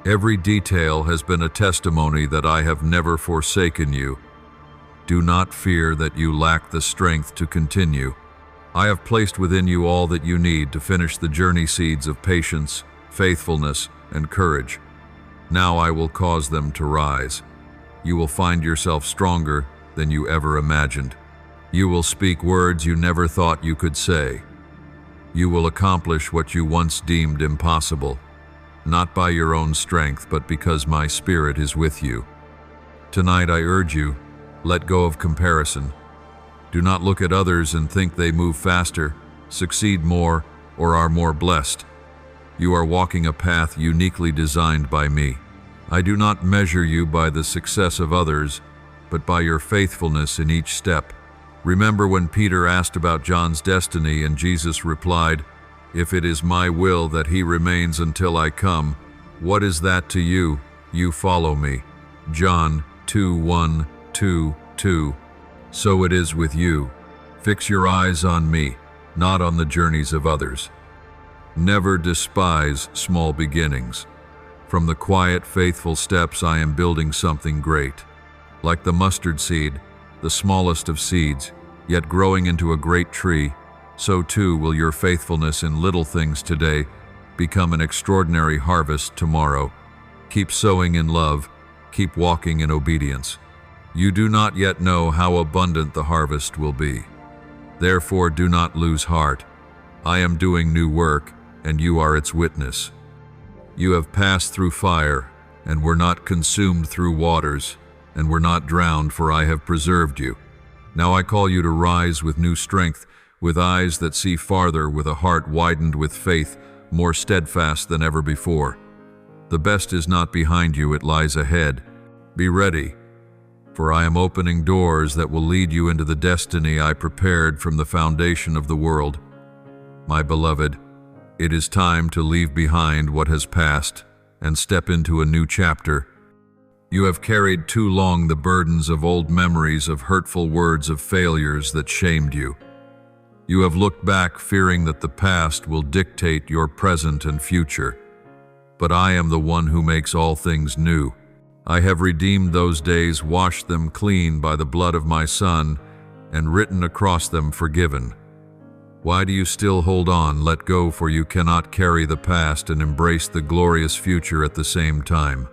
Every detail has been a testimony that I have never forsaken you. Do not fear that you lack the strength to continue. I have placed within you all that you need to finish the journey, seeds of patience, faithfulness, and courage. Now I will cause them to rise. You will find yourself stronger than you ever imagined. You will speak words you never thought you could say. You will accomplish what you once deemed impossible, not by your own strength, but because my Spirit is with you. Tonight I urge you, let go of comparison. Do not look at others and think they move faster, succeed more, or are more blessed. You are walking a path uniquely designed by me. I do not measure you by the success of others, but by your faithfulness in each step. Remember when Peter asked about John's destiny and Jesus replied, "If it is my will that he remains until I come, what is that to you? You follow me." John 2:1, 2:2. So it is with you. Fix your eyes on me, not on the journeys of others. Never despise small beginnings. From the quiet, faithful steps I am building something great. Like the mustard seed, the smallest of seeds, yet growing into a great tree, so too will your faithfulness in little things today become an extraordinary harvest tomorrow. Keep sowing in love, keep walking in obedience. You do not yet know how abundant the harvest will be. Therefore do not lose heart. I am doing new work, and you are its witness. You have passed through fire, and were not consumed through waters, and were not drowned, for I have preserved you. Now I call you to rise with new strength, with eyes that see farther, with a heart widened with faith, more steadfast than ever before. The best is not behind you, it lies ahead. Be ready, for I am opening doors that will lead you into the destiny I prepared from the foundation of the world. My beloved, it is time to leave behind what has passed and step into a new chapter. You have carried too long the burdens of old memories, of hurtful words, of failures that shamed you. You have looked back fearing that the past will dictate your present and future. But I am the one who makes all things new. I have redeemed those days, washed them clean by the blood of my Son, and written across them forgiven. Why do you still hold on? Let go, for you cannot carry the past and embrace the glorious future at the same time.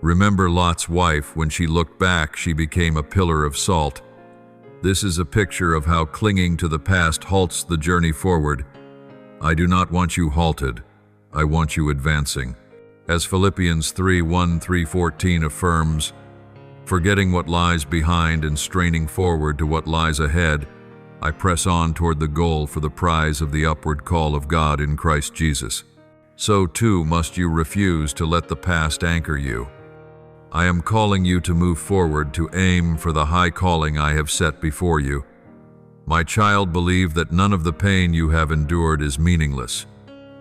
Remember Lot's wife. When she looked back, she became a pillar of salt. This is a picture of how clinging to the past halts the journey forward. I do not want you halted. I want you advancing. As Philippians 3:1-3:14 affirms, forgetting what lies behind and straining forward to what lies ahead, I press on toward the goal for the prize of the upward call of God in Christ Jesus. So too must you refuse to let the past anchor you. I am calling you to move forward, to aim for the high calling I have set before you. My child, believe that none of the pain you have endured is meaningless.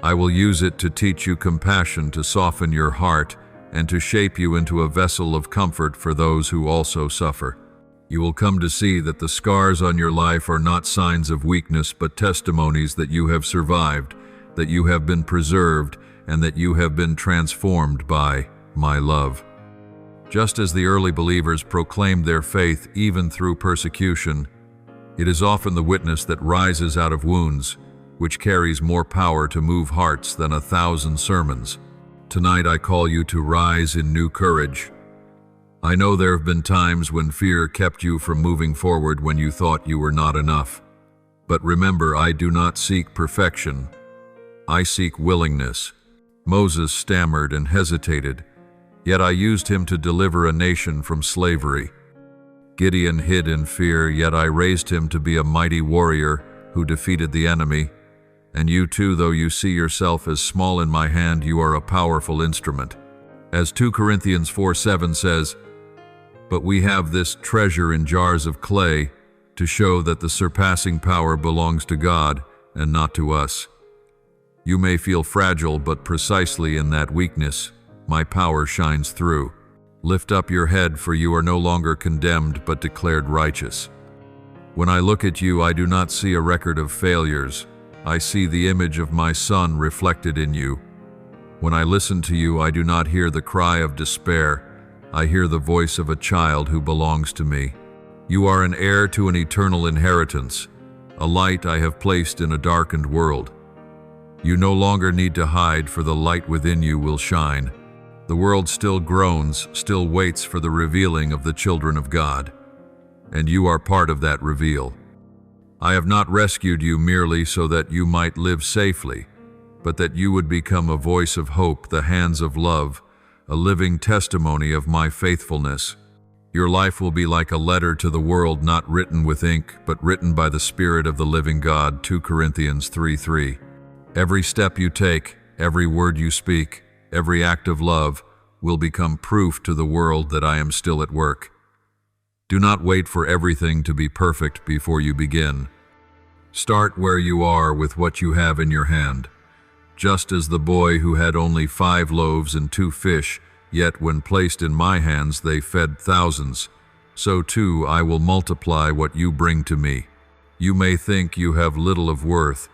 I will use it to teach you compassion, to soften your heart, and to shape you into a vessel of comfort for those who also suffer. You will come to see that the scars on your life are not signs of weakness, but testimonies that you have survived, that you have been preserved, and that you have been transformed by my love. Just as the early believers proclaimed their faith even through persecution, it is often the witness that rises out of wounds, which carries more power to move hearts than 1,000 sermons. Tonight I call you to rise in new courage. I know there have been times when fear kept you from moving forward, when you thought you were not enough. But remember, I do not seek perfection. I seek willingness. Moses stammered and hesitated, yet I used him to deliver a nation from slavery. Gideon hid in fear, yet I raised him to be a mighty warrior who defeated the enemy. And you too, though you see yourself as small in my hand, you are a powerful instrument. As 2 Corinthians 4:7 says, "But we have this treasure in jars of clay to show that the surpassing power belongs to God and not to us." You may feel fragile, but precisely in that weakness, my power shines through. Lift up your head, for you are no longer condemned, but declared righteous. When I look at you, I do not see a record of failures. I see the image of my Son reflected in you. When I listen to you, I do not hear the cry of despair. I hear the voice of a child who belongs to me. You are an heir to an eternal inheritance, a light I have placed in a darkened world. You no longer need to hide, for the light within you will shine. The world still groans, still waits for the revealing of the children of God. And you are part of that reveal. I have not rescued you merely so that you might live safely, but that you would become a voice of hope, the hands of love, a living testimony of my faithfulness. Your life will be like a letter to the world, not written with ink, but written by the Spirit of the living God, 2 Corinthians 3:3. Every step you take, every word you speak, every act of love will become proof to the world that I am still at work. Do not wait for everything to be perfect before you begin. Start where you are with what you have in your hand. Just as the boy who had only 5 loaves and 2 fish, yet when placed in my hands they fed thousands, so too I will multiply what you bring to me. You may think you have little of worth,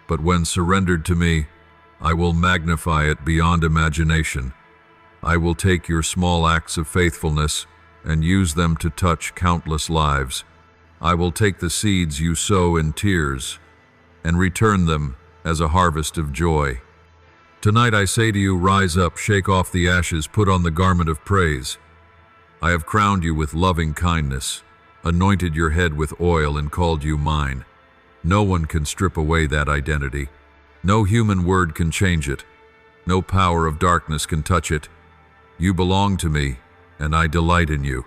but when surrendered to me, I will magnify it beyond imagination. I will take your small acts of faithfulness and use them to touch countless lives. I will take the seeds you sow in tears and return them as a harvest of joy. Tonight I say to you, rise up, shake off the ashes, put on the garment of praise. I have crowned you with loving kindness, anointed your head with oil, and called you mine. No one can strip away that identity. No human word can change it. No power of darkness can touch it. You belong to me, and I delight in you.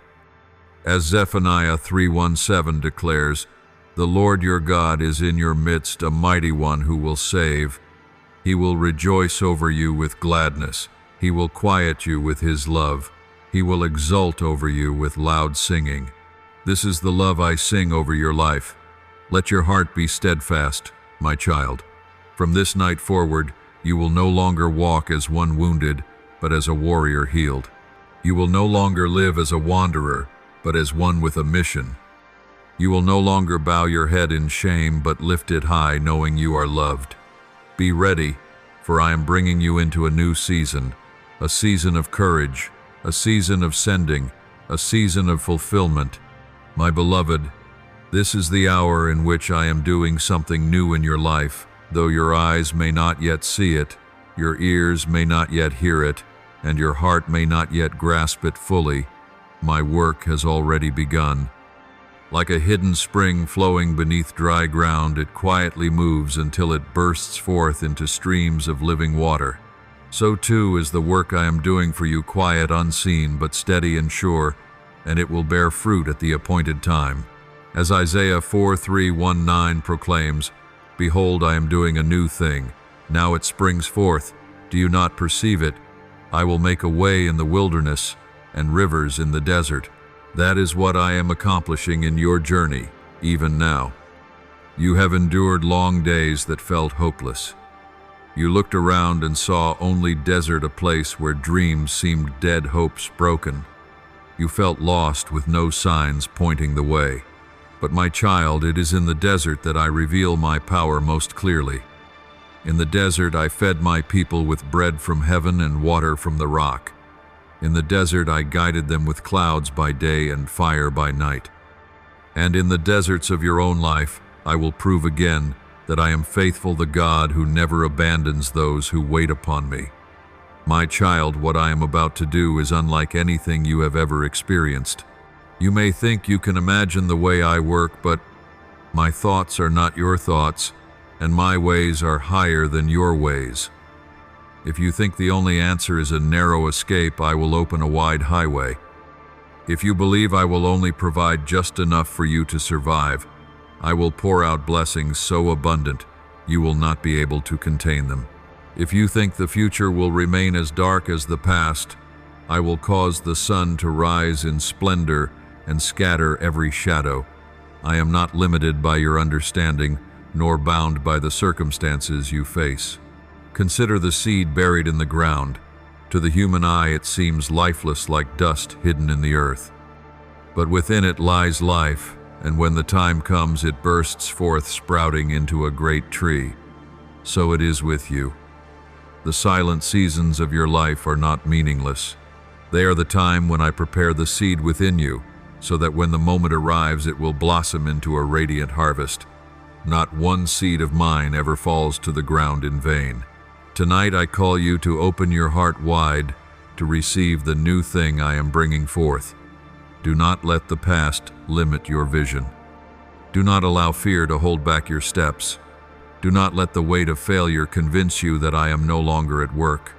As Zephaniah 3:17 declares, the Lord your God is in your midst, a mighty one who will save. He will rejoice over you with gladness. He will quiet you with his love. He will exult over you with loud singing. This is the love I sing over your life. Let your heart be steadfast, my child. From this night forward, you will no longer walk as one wounded, but as a warrior healed. You will no longer live as a wanderer, but as one with a mission. You will no longer bow your head in shame, but lift it high, knowing you are loved. Be ready, for I am bringing you into a new season, a season of courage, a season of sending, a season of fulfillment. My beloved, this is the hour in which I am doing something new in your life. Though your eyes may not yet see it, your ears may not yet hear it, and your heart may not yet grasp it fully, my work has already begun. Like a hidden spring flowing beneath dry ground, it quietly moves until it bursts forth into streams of living water. So too is the work I am doing for you, quiet, unseen, but steady and sure, and it will bear fruit at the appointed time. As Isaiah 4:3-19 proclaims, behold, I am doing a new thing. Now it springs forth. Do you not perceive it? I will make a way in the wilderness and rivers in the desert. That is what I am accomplishing in your journey, even now. You have endured long days that felt hopeless. You looked around and saw only desert, a place where dreams seemed dead, hopes broken. You felt lost with no signs pointing the way. But my child, it is in the desert that I reveal my power most clearly. In the desert I fed my people with bread from heaven and water from the rock. In the desert I guided them with clouds by day and fire by night. And in the deserts of your own life, I will prove again that I am faithful, the God who never abandons those who wait upon me. My child, what I am about to do is unlike anything you have ever experienced. You may think you can imagine the way I work, but my thoughts are not your thoughts, and my ways are higher than your ways. If you think the only answer is a narrow escape, I will open a wide highway. If you believe I will only provide just enough for you to survive, I will pour out blessings so abundant you will not be able to contain them. If you think the future will remain as dark as the past, I will cause the sun to rise in splendor and scatter every shadow. I am not limited by your understanding, nor bound by the circumstances you face. Consider the seed buried in the ground. To the human eye it seems lifeless, like dust hidden in the earth. But within it lies life, and when the time comes it bursts forth, sprouting into a great tree. So it is with you. The silent seasons of your life are not meaningless. They are the time when I prepare the seed within you, so that when the moment arrives it will blossom into a radiant harvest. Not one seed of mine ever falls to the ground in vain. Tonight I call you to open your heart wide to receive the new thing I am bringing forth. Do not let the past limit your vision. Do not allow fear to hold back your steps. Do not let the weight of failure convince you that I am no longer at work.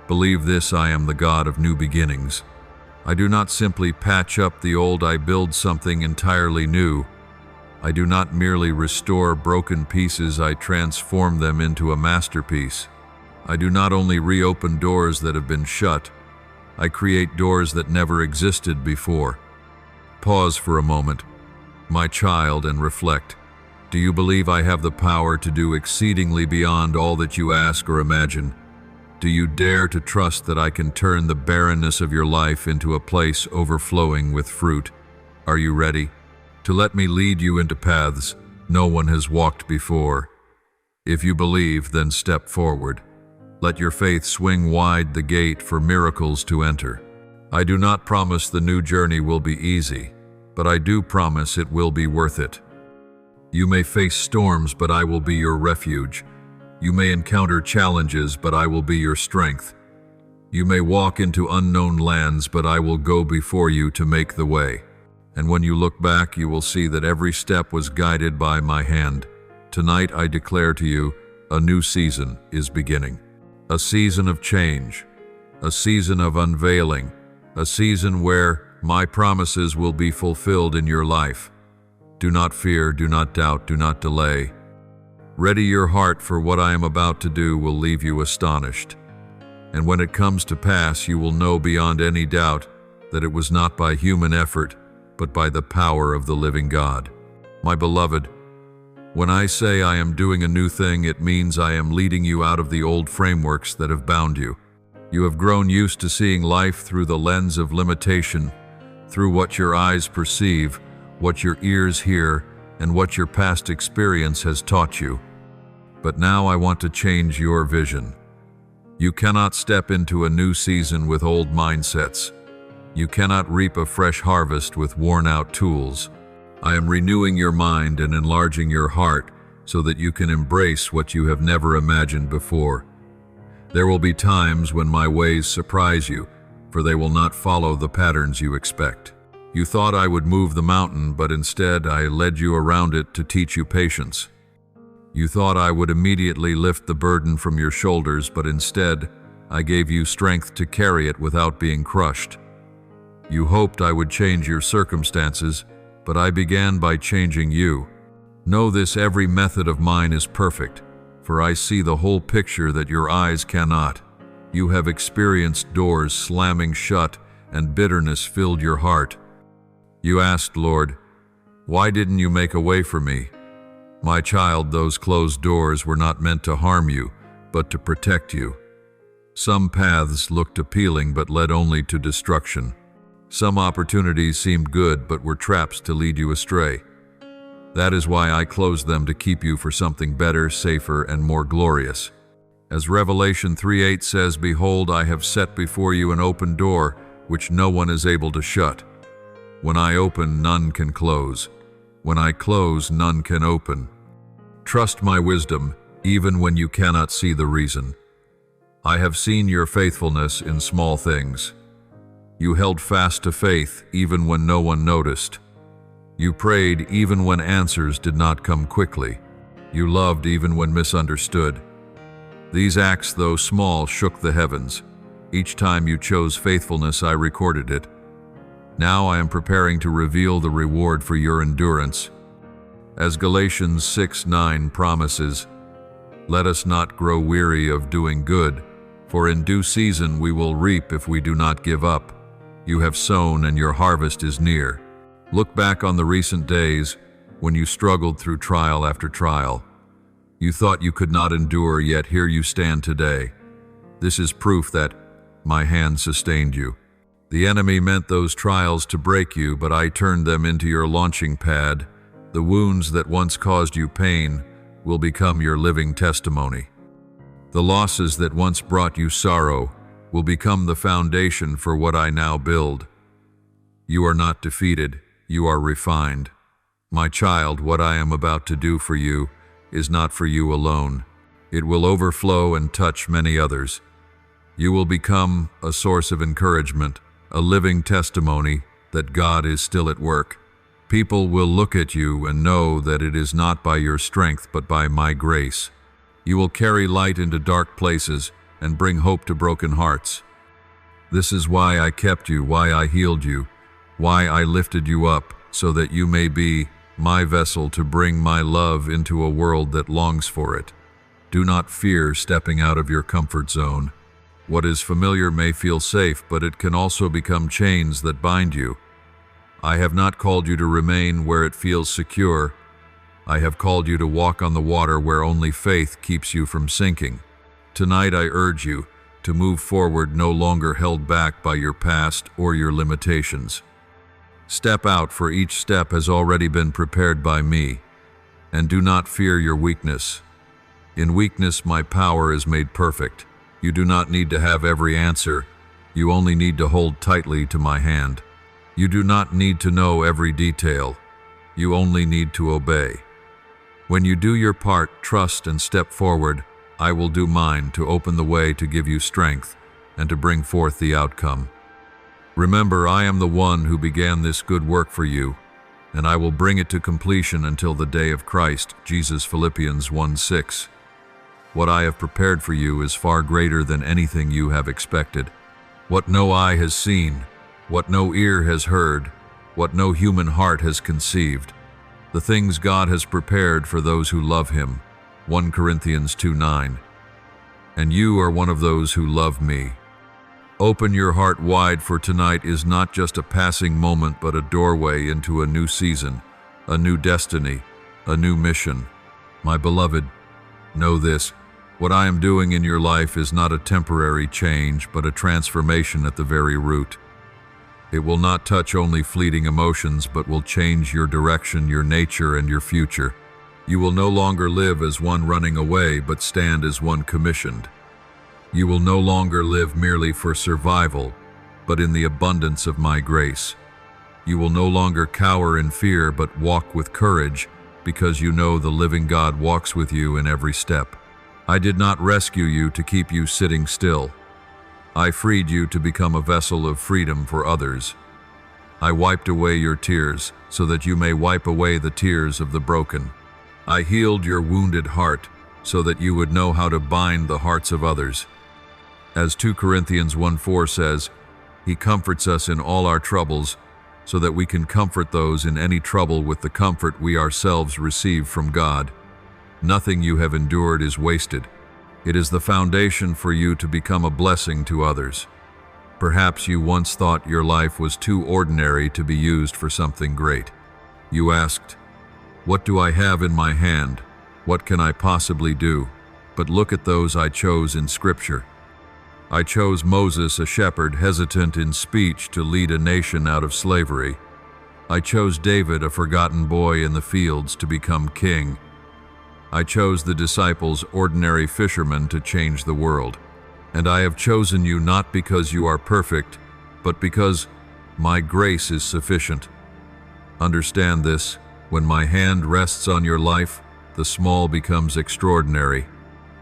Believe this: I am the God of new beginnings. I do not simply patch up the old, I build something entirely new. I do not merely restore broken pieces, I transform them into a masterpiece. I do not only reopen doors that have been shut, I create doors that never existed before. Pause for a moment, my child, and reflect. Do you believe I have the power to do exceedingly beyond all that you ask or imagine? Do you dare to trust that I can turn the barrenness of your life into a place overflowing with fruit? Are you ready to let me lead you into paths no one has walked before? If you believe, then step forward. Let your faith swing wide the gate for miracles to enter. I do not promise the new journey will be easy, but I do promise it will be worth it. You may face storms, but I will be your refuge. You may encounter challenges, but I will be your strength. You may walk into unknown lands, but I will go before you to make the way. And when you look back, you will see that every step was guided by my hand. Tonight I declare to you, a new season is beginning. A season of change, a season of unveiling, a season where my promises will be fulfilled in your life. Do not fear, do not doubt, do not delay. Ready your heart, for what I am about to do will leave you astonished. And when it comes to pass, you will know beyond any doubt that it was not by human effort, but by the power of the living God. My beloved, when I say I am doing a new thing, it means I am leading you out of the old frameworks that have bound you. You have grown used to seeing life through the lens of limitation, through what your eyes perceive, what your ears hear, and what your past experience has taught you. But now I want to change your vision. You cannot step into a new season with old mindsets. You cannot reap a fresh harvest with worn-out tools. I am renewing your mind and enlarging your heart so that you can embrace what you have never imagined before. There will be times when my ways surprise you, for they will not follow the patterns you expect. You thought I would move the mountain, but instead I led you around it to teach you patience. You thought I would immediately lift the burden from your shoulders, but instead I gave you strength to carry it without being crushed. You hoped I would change your circumstances, but I began by changing you. Know this: every method of mine is perfect, for I see the whole picture that your eyes cannot. You have experienced doors slamming shut, and bitterness filled your heart. You asked, Lord, why didn't you make a way for me? My child, those closed doors were not meant to harm you, but to protect you. Some paths looked appealing but led only to destruction. Some opportunities seemed good but were traps to lead you astray. That is why I closed them, to keep you for something better, safer, and more glorious. As Revelation 3:8 says, behold, I have set before you an open door, which no one is able to shut. When I open, none can close. When I close, none can open. Trust my wisdom, even when you cannot see the reason. I have seen your faithfulness in small things. You held fast to faith even when no one noticed. You prayed even when answers did not come quickly. You loved even when misunderstood. These acts, though small, shook the heavens. Each time you chose faithfulness, I recorded it. Now I am preparing to reveal the reward for your endurance. As Galatians 6:9 promises, let us not grow weary of doing good, for in due season we will reap if we do not give up. You have sown and your harvest is near. Look back on the recent days when you struggled through trial after trial. You thought you could not endure, yet here you stand today. This is proof that my hand sustained you. The enemy meant those trials to break you, but I turned them into your launching pad. The wounds that once caused you pain will become your living testimony. The losses that once brought you sorrow will become the foundation for what I now build. You are not defeated, you are refined. My child, what I am about to do for you is not for you alone. It will overflow and touch many others. You will become a source of encouragement, a living testimony that God is still at work. People will look at you and know that it is not by your strength but by my grace. You will carry light into dark places and bring hope to broken hearts. This is why I kept you, why I healed you, why I lifted you up, so that you may be my vessel to bring my love into a world that longs for it. Do not fear stepping out of your comfort zone. What is familiar may feel safe, but it can also become chains that bind you. I have not called you to remain where it feels secure. I have called you to walk on the water where only faith keeps you from sinking. Tonight I urge you to move forward, no longer held back by your past or your limitations. Step out, for each step has already been prepared by me. And do not fear your weakness. In weakness my power is made perfect. You do not need to have every answer. You only need to hold tightly to my hand. You do not need to know every detail. You only need to obey. When you do your part, trust and step forward, I will do mine to open the way, to give you strength and to bring forth the outcome. Remember, I am the one who began this good work for you, and I will bring it to completion until the day of Christ Jesus. Philippians 1:6. What I have prepared for you is far greater than anything you have expected. What no eye has seen, what no ear has heard, what no human heart has conceived, the things God has prepared for those who love Him. 1 Corinthians 2:9. And you are one of those who love me. Open your heart wide, for tonight is not just a passing moment but a doorway into a new season, a new destiny, a new mission. My beloved, know this: what I am doing in your life is not a temporary change but a transformation at the very root. It will not touch only fleeting emotions but will change your direction, your nature, and your future. You will no longer live as one running away but stand as one commissioned. You will no longer live merely for survival, but in the abundance of my grace. You will no longer cower in fear, but walk with courage, because you know the living God walks with you in every step. I did not rescue you to keep you sitting still. I freed you to become a vessel of freedom for others. I wiped away your tears, so that you may wipe away the tears of the broken. I healed your wounded heart, so that you would know how to bind the hearts of others. As 2 Corinthians 1:4 says, He comforts us in all our troubles, so that we can comfort those in any trouble with the comfort we ourselves receive from God. Nothing you have endured is wasted. It is the foundation for you to become a blessing to others. Perhaps you once thought your life was too ordinary to be used for something great. You asked, "What do I have in my hand? What can I possibly do?" But look at those I chose in Scripture. I chose Moses, a shepherd hesitant in speech, to lead a nation out of slavery. I chose David, a forgotten boy in the fields, to become king. I chose the disciples, ordinary fishermen, to change the world. And I have chosen you not because you are perfect, but because my grace is sufficient. Understand this: when my hand rests on your life, the small becomes extraordinary.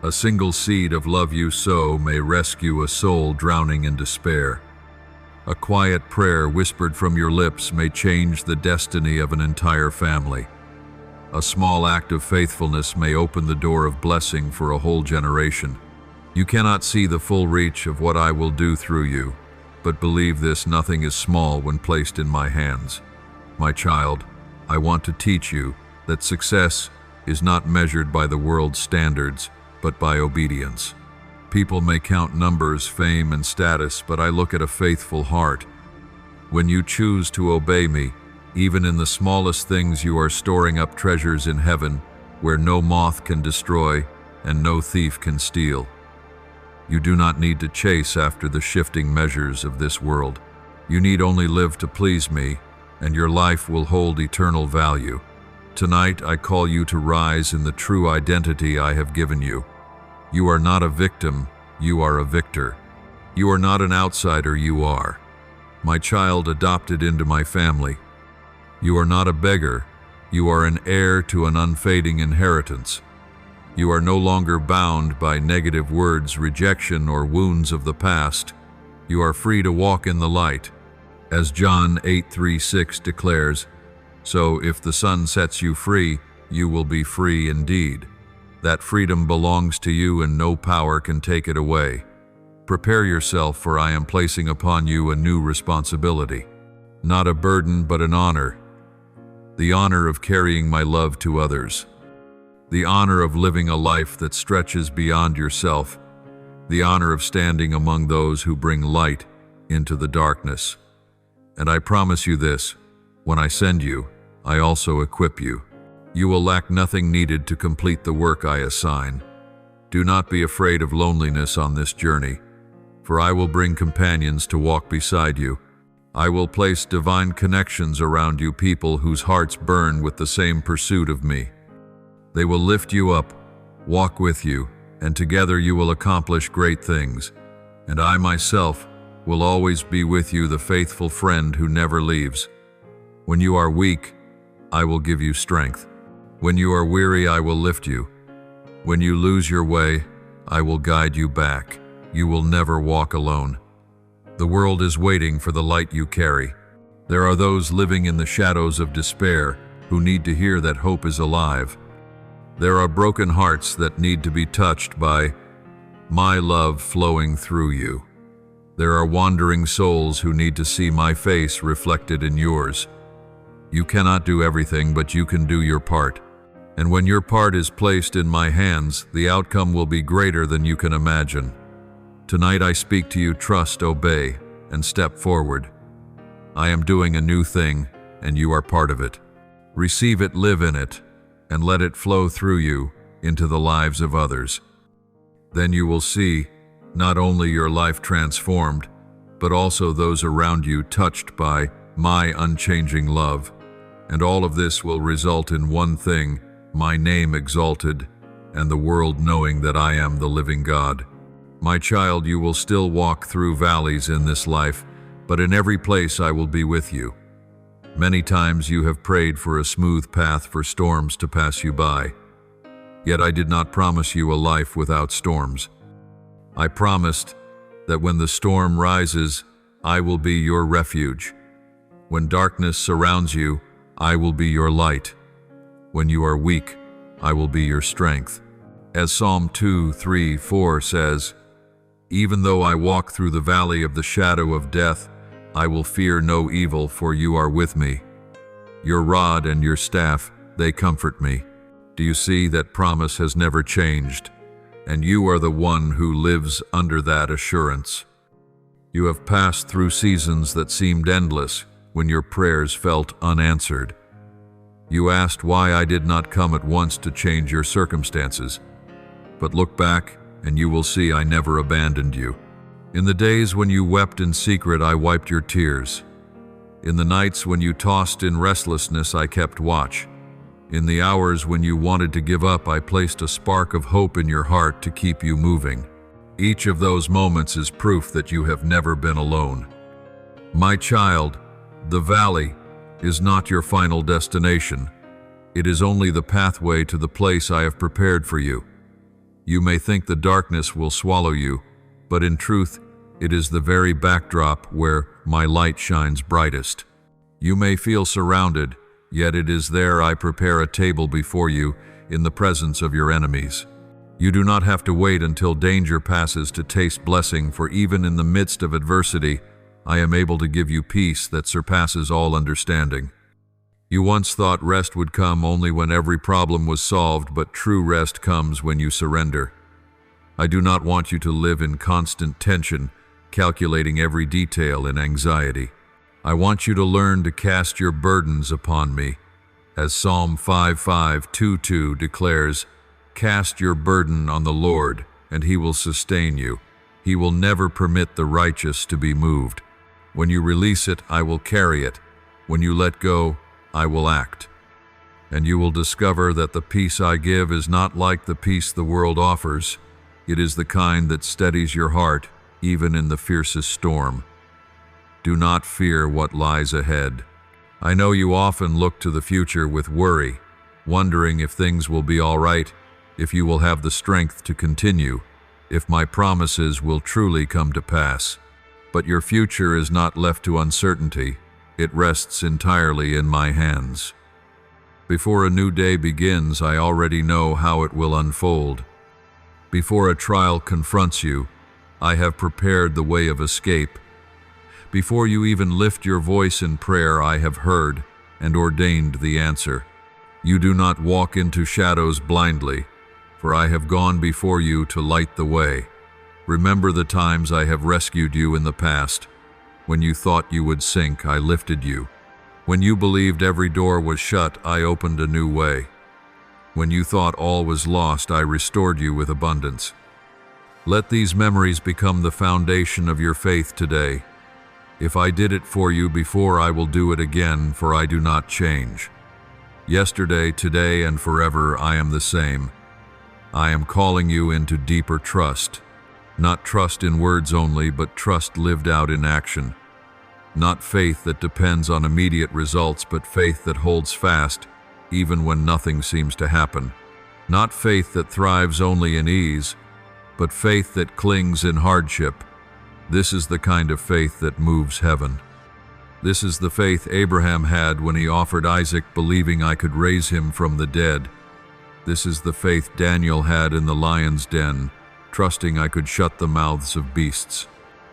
A single seed of love you sow may rescue a soul drowning in despair. A quiet prayer whispered from your lips may change the destiny of an entire family. A small act of faithfulness may open the door of blessing for a whole generation. You cannot see the full reach of what I will do through you, but believe this: nothing is small when placed in my hands. My child, I want to teach you that success is not measured by the world's standards, but by obedience. People may count numbers, fame, and status, but I look at a faithful heart. When you choose to obey me, even in the smallest things, you are storing up treasures in heaven, where no moth can destroy and no thief can steal. You do not need to chase after the shifting measures of this world. You need only live to please me, and your life will hold eternal value. Tonight, I call you to rise in the true identity I have given you. You are not a victim, you are a victor. You are not an outsider, you are my child, adopted into my family. You are not a beggar, you are an heir to an unfading inheritance. You are no longer bound by negative words, rejection, or wounds of the past. You are free to walk in the light. As John 8:36 declares, So if the sun sets you free, you will be free indeed. That freedom belongs to you and no power can take it away. Prepare yourself, for I am placing upon you a new responsibility. Not a burden, but an honor. The honor of carrying my love to others. The honor of living a life that stretches beyond yourself. The honor of standing among those who bring light into the darkness. And I promise you this, when I send you, I also equip you. You will lack nothing needed to complete the work I assign. Do not be afraid of loneliness on this journey, for I will bring companions to walk beside you. I will place divine connections around you, people whose hearts burn with the same pursuit of me. They will lift you up, walk with you, and together you will accomplish great things. And I myself will always be with you, the faithful friend who never leaves. When you are weak, I will give you strength. When you are weary, I will lift you. When you lose your way, I will guide you back. You will never walk alone. The world is waiting for the light you carry. There are those living in the shadows of despair who need to hear that hope is alive. There are broken hearts that need to be touched by my love flowing through you. There are wandering souls who need to see my face reflected in yours. You cannot do everything, but you can do your part. And when your part is placed in my hands, the outcome will be greater than you can imagine. Tonight I speak to you: trust, obey, and step forward. I am doing a new thing, and you are part of it. Receive it, live in it, and let it flow through you into the lives of others. Then you will see not only your life transformed, but also those around you touched by my unchanging love. And all of this will result in one thing: my name exalted, and the world knowing that I am the living God. My child, you will still walk through valleys in this life, but in every place I will be with you. Many times you have prayed for a smooth path for storms to pass you by. Yet I did not promise you a life without storms. I promised that when the storm rises, I will be your refuge. When darkness surrounds you, I will be your light. When you are weak, I will be your strength. As Psalm 2:3-4 says, even though I walk through the valley of the shadow of death, I will fear no evil, for you are with me. Your rod and your staff, they comfort me. Do you see that promise has never changed? And you are the one who lives under that assurance. You have passed through seasons that seemed endless when your prayers felt unanswered. You asked why I did not come at once to change your circumstances. But look back, and you will see I never abandoned you. In the days when you wept in secret, I wiped your tears. In the nights when you tossed in restlessness, I kept watch. In the hours when you wanted to give up, I placed a spark of hope in your heart to keep you moving. Each of those moments is proof that you have never been alone. My child, the valley is not your final destination. It is only the pathway to the place I have prepared for you. You may think the darkness will swallow you, but in truth, it is the very backdrop where my light shines brightest. You may feel surrounded, yet it is there I prepare a table before you in the presence of your enemies. You do not have to wait until danger passes to taste blessing, for even in the midst of adversity, I am able to give you peace that surpasses all understanding. You once thought rest would come only when every problem was solved, but true rest comes when you surrender. I do not want you to live in constant tension, calculating every detail in anxiety. I want you to learn to cast your burdens upon me. As Psalm 5:5-2 declares, cast your burden on the Lord, and he will sustain you. He will never permit the righteous to be moved. When you release it, I will carry it. When you let go, I will act. And you will discover that the peace I give is not like the peace the world offers. It is the kind that steadies your heart, even in the fiercest storm. Do not fear what lies ahead. I know you often look to the future with worry, wondering if things will be all right, if you will have the strength to continue, if my promises will truly come to pass. But your future is not left to uncertainty. It rests entirely in my hands. Before a new day begins, I already know how it will unfold. Before a trial confronts you, I have prepared the way of escape. Before you even lift your voice in prayer, I have heard and ordained the answer. You do not walk into shadows blindly, for I have gone before you to light the way. Remember the times I have rescued you in the past. When you thought you would sink, I lifted you. When you believed every door was shut, I opened a new way. When you thought all was lost, I restored you with abundance. Let these memories become the foundation of your faith today. If I did it for you before, I will do it again, for I do not change. Yesterday, today, and forever, I am the same. I am calling you into deeper trust. Not trust in words only, but trust lived out in action. Not faith that depends on immediate results, but faith that holds fast, even when nothing seems to happen. Not faith that thrives only in ease, but faith that clings in hardship. This is the kind of faith that moves heaven. This is the faith Abraham had when he offered Isaac, believing I could raise him from the dead. This is the faith Daniel had in the lion's den, trusting I could shut the mouths of beasts.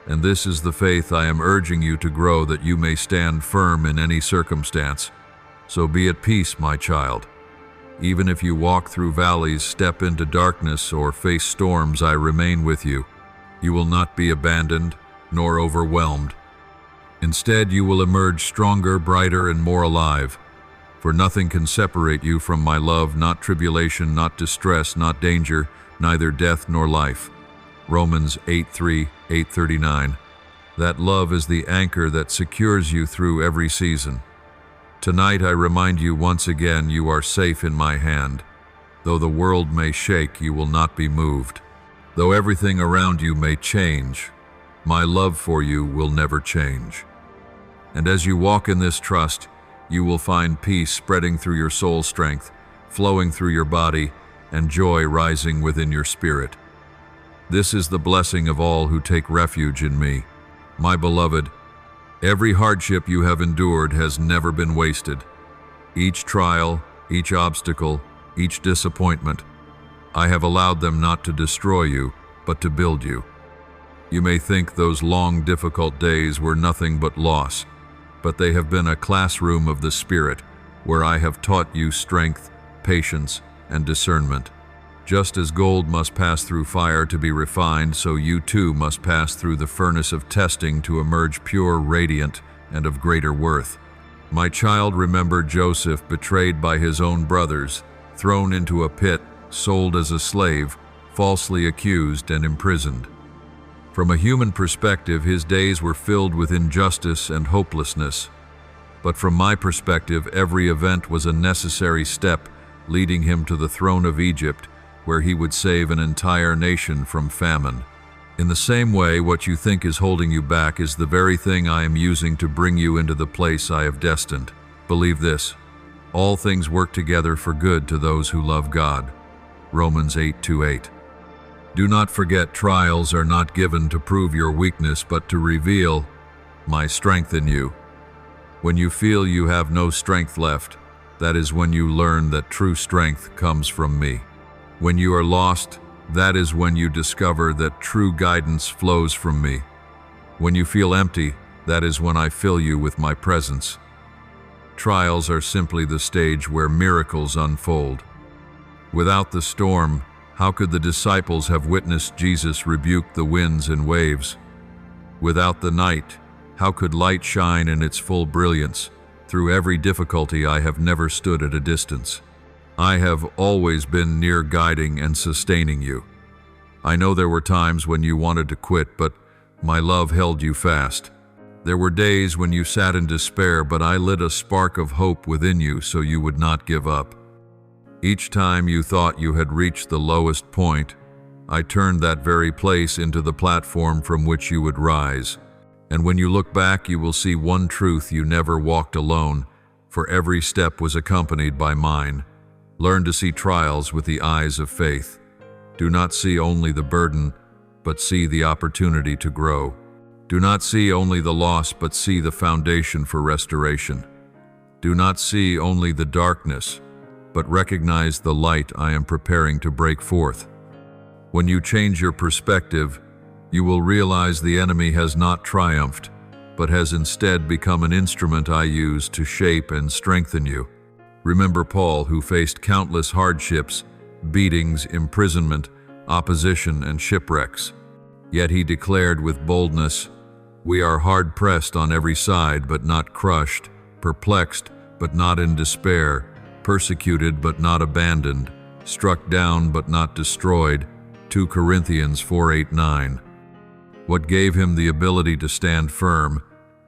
And this is the faith I am urging you to grow, that you may stand firm in any circumstance. So be at peace, my child. Even if you walk through valleys, step into darkness, or face storms, I remain with you. You will not be abandoned, nor overwhelmed. Instead, you will emerge stronger, brighter, and more alive. For nothing can separate you from my love, not tribulation, not distress, not danger, neither death nor life. Romans 8:3, 8:39. That love is the anchor that secures you through every season. Tonight I remind you once again, you are safe in my hand. Though the world may shake, you will not be moved. Though everything around you may change, my love for you will never change. And as you walk in this trust, you will find peace spreading through your soul strength, flowing through your body, and joy rising within your spirit. This is the blessing of all who take refuge in me. My beloved, every hardship you have endured has never been wasted. Each trial, each obstacle, each disappointment, I have allowed them not to destroy you, but to build you. You may think those long, difficult days were nothing but loss, but they have been a classroom of the Spirit, where I have taught you strength, patience, and discernment. Just as gold must pass through fire to be refined, so you too must pass through the furnace of testing to emerge pure, radiant, and of greater worth. My child, remember Joseph, betrayed by his own brothers, thrown into a pit, sold as a slave, falsely accused and imprisoned. From a human perspective, his days were filled with injustice and hopelessness. But from my perspective, every event was a necessary step leading him to the throne of Egypt, where he would save an entire nation from famine. In the same way, what you think is holding you back is the very thing I am using to bring you into the place I have destined. Believe this: all things work together for good to those who love God. Romans 8:2-8. Do not forget, trials are not given to prove your weakness, but to reveal my strength in you. When you feel you have no strength left, that is when you learn that true strength comes from me. When you are lost, that is when you discover that true guidance flows from me. When you feel empty, that is when I fill you with my presence. Trials are simply the stage where miracles unfold. Without the storm, how could the disciples have witnessed Jesus rebuke the winds and waves? Without the night, how could light shine in its full brilliance? Through every difficulty, I have never stood at a distance. I have always been near, guiding and sustaining you. I know there were times when you wanted to quit, but my love held you fast. There were days when you sat in despair, but I lit a spark of hope within you so you would not give up. Each time you thought you had reached the lowest point, I turned that very place into the platform from which you would rise. And when you look back, you will see one truth: you never walked alone, for every step was accompanied by mine. Learn to see trials with the eyes of faith. Do not see only the burden, but see the opportunity to grow. Do not see only the loss, but see the foundation for restoration. Do not see only the darkness, but recognize the light I am preparing to break forth. When you change your perspective, you will realize the enemy has not triumphed, but has instead become an instrument I use to shape and strengthen you. Remember Paul, who faced countless hardships, beatings, imprisonment, opposition, and shipwrecks. Yet he declared with boldness, "We are hard-pressed on every side, but not crushed, perplexed, but not in despair, persecuted, but not abandoned, struck down, but not destroyed." 2 Corinthians 4:8-9. What gave him the ability to stand firm?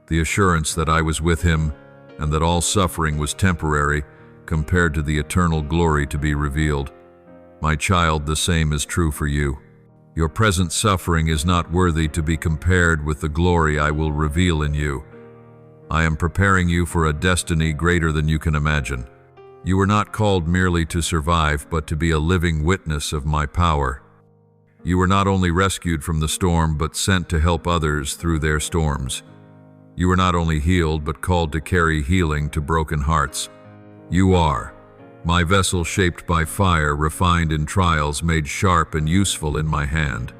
The assurance that I was with him, and that all suffering was temporary, compared to the eternal glory to be revealed. My child, the same is true for you. Your present suffering is not worthy to be compared with the glory I will reveal in you. I am preparing you for a destiny greater than you can imagine. You were not called merely to survive, but to be a living witness of my power. You were not only rescued from the storm, but sent to help others through their storms. You were not only healed, but called to carry healing to broken hearts. You are my vessel, shaped by fire, refined in trials, made sharp and useful in my hand.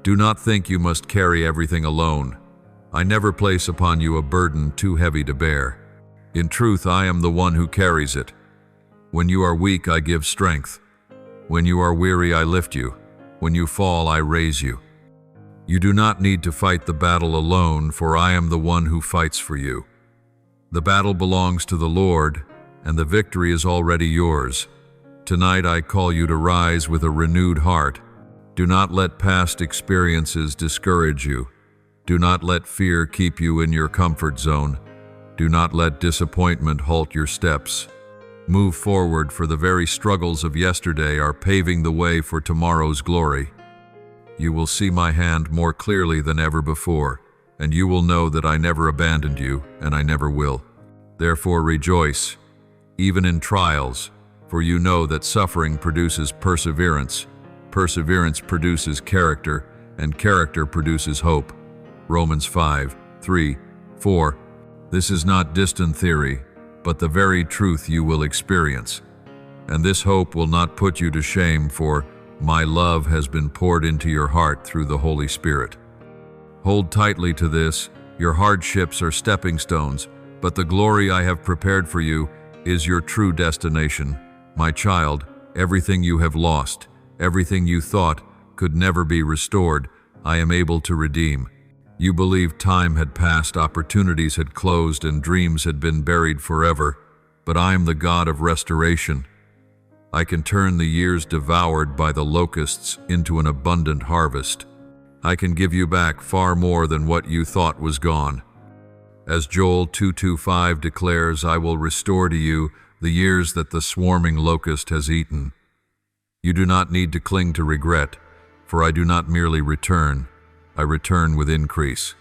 Do not think you must carry everything alone. I never place upon you a burden too heavy to bear. In truth, I am the one who carries it. When you are weak, I give strength. When you are weary, I lift you. When you fall, I raise you. You do not need to fight the battle alone, for I am the one who fights for you. The battle belongs to the Lord, and the victory is already yours. Tonight I call you to rise with a renewed heart. Do not let past experiences discourage you. Do not let fear keep you in your comfort zone. Do not let disappointment halt your steps. Move forward, for the very struggles of yesterday are paving the way for tomorrow's glory. You will see my hand more clearly than ever before, and you will know that I never abandoned you, and I never will. Therefore rejoice, even in trials, for you know that suffering produces perseverance. Perseverance produces character, and character produces hope. Romans 5:3-4. This is not distant theory, but the very truth you will experience. And this hope will not put you to shame, for my love has been poured into your heart through the Holy Spirit. Hold tightly to this. Your hardships are stepping stones, but the glory I have prepared for you is your true destination. My child, everything you have lost, everything you thought could never be restored, I am able to redeem. You believed time had passed, opportunities had closed, and dreams had been buried forever, but I am the God of restoration. I can turn the years devoured by the locusts into an abundant harvest. I can give you back far more than what you thought was gone. As Joel 2:25 declares, I will restore to you the years that the swarming locust has eaten. You do not need to cling to regret, for I do not merely return, I return with increase.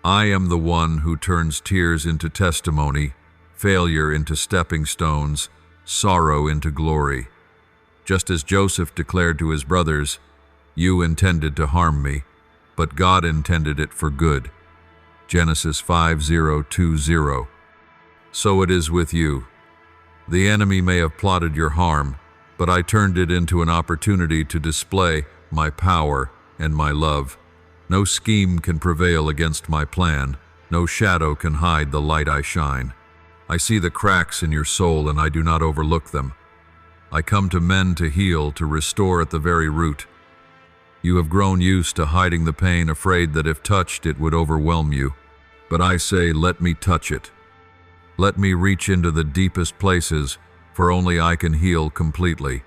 I am the one who turns tears into testimony, failure into stepping stones, sorrow into glory. Just as Joseph declared to his brothers, "You intended to harm me, but God intended it for good." Genesis 5:0-20. So it is with you. The enemy may have plotted your harm, but I turned it into an opportunity to display my power and my love. No scheme can prevail against my plan. No shadow can hide the light I shine. I see the cracks in your soul, and I do not overlook them. I come to mend, to heal, to restore at the very root. You have grown used to hiding the pain, afraid that if touched it would overwhelm you. But I say, let me touch it. Let me reach into the deepest places, for only I can heal completely.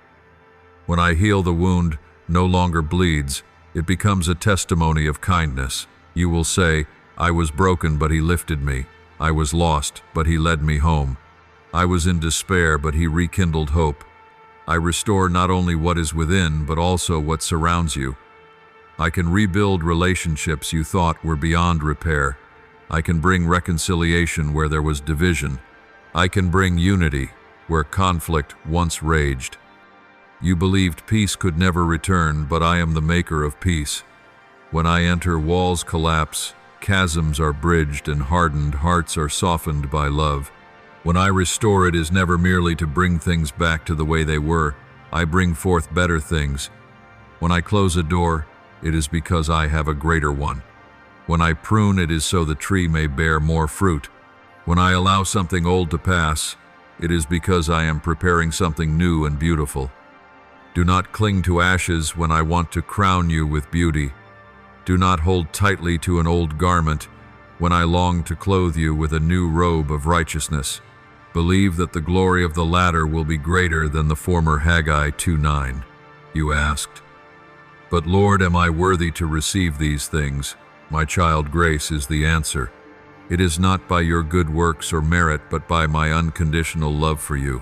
When I heal, the wound no longer bleeds. It becomes a testimony of kindness. You will say, I was broken, but he lifted me. I was lost, but he led me home. I was in despair, but he rekindled hope. I restore not only what is within, but also what surrounds you. I can rebuild relationships you thought were beyond repair. I can bring reconciliation where there was division. I can bring unity where conflict once raged. You believed peace could never return, but I am the maker of peace. When I enter, walls collapse, chasms are bridged and hardened hearts are softened by love. When I restore, it is never merely to bring things back to the way they were. I bring forth better things. When I close a door, it is because I have a greater one. When I prune, it is so the tree may bear more fruit. When I allow something old to pass, it is because I am preparing something new and beautiful. Do not cling to ashes when I want to crown you with beauty. Do not hold tightly to an old garment when I long to clothe you with a new robe of righteousness. Believe that the glory of the latter will be greater than the former. Haggai 2:9. You asked, "But Lord, am I worthy to receive these things?" My child, grace is the answer. It is not by your good works or merit, but by my unconditional love for you.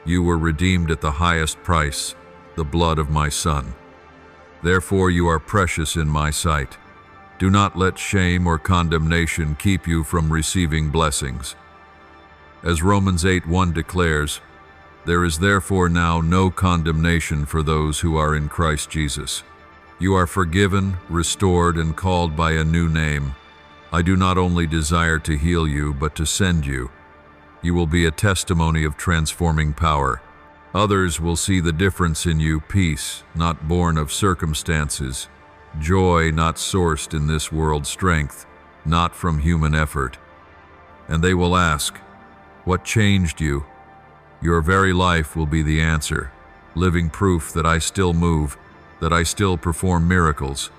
You were redeemed at the highest price, the blood of my Son. Therefore you are precious in my sight. Do not let shame or condemnation keep you from receiving blessings. As Romans 8:1 declares, there is therefore now no condemnation for those who are in Christ Jesus. You are forgiven, restored, and called by a new name. I do not only desire to heal you, but to send you. You will be a testimony of transforming power. Others will see the difference in you, peace, not born of circumstances, joy not sourced in this world's strength, not from human effort. And they will ask, what changed you? Your very life will be the answer, living proof that I still move, that I still perform miracles.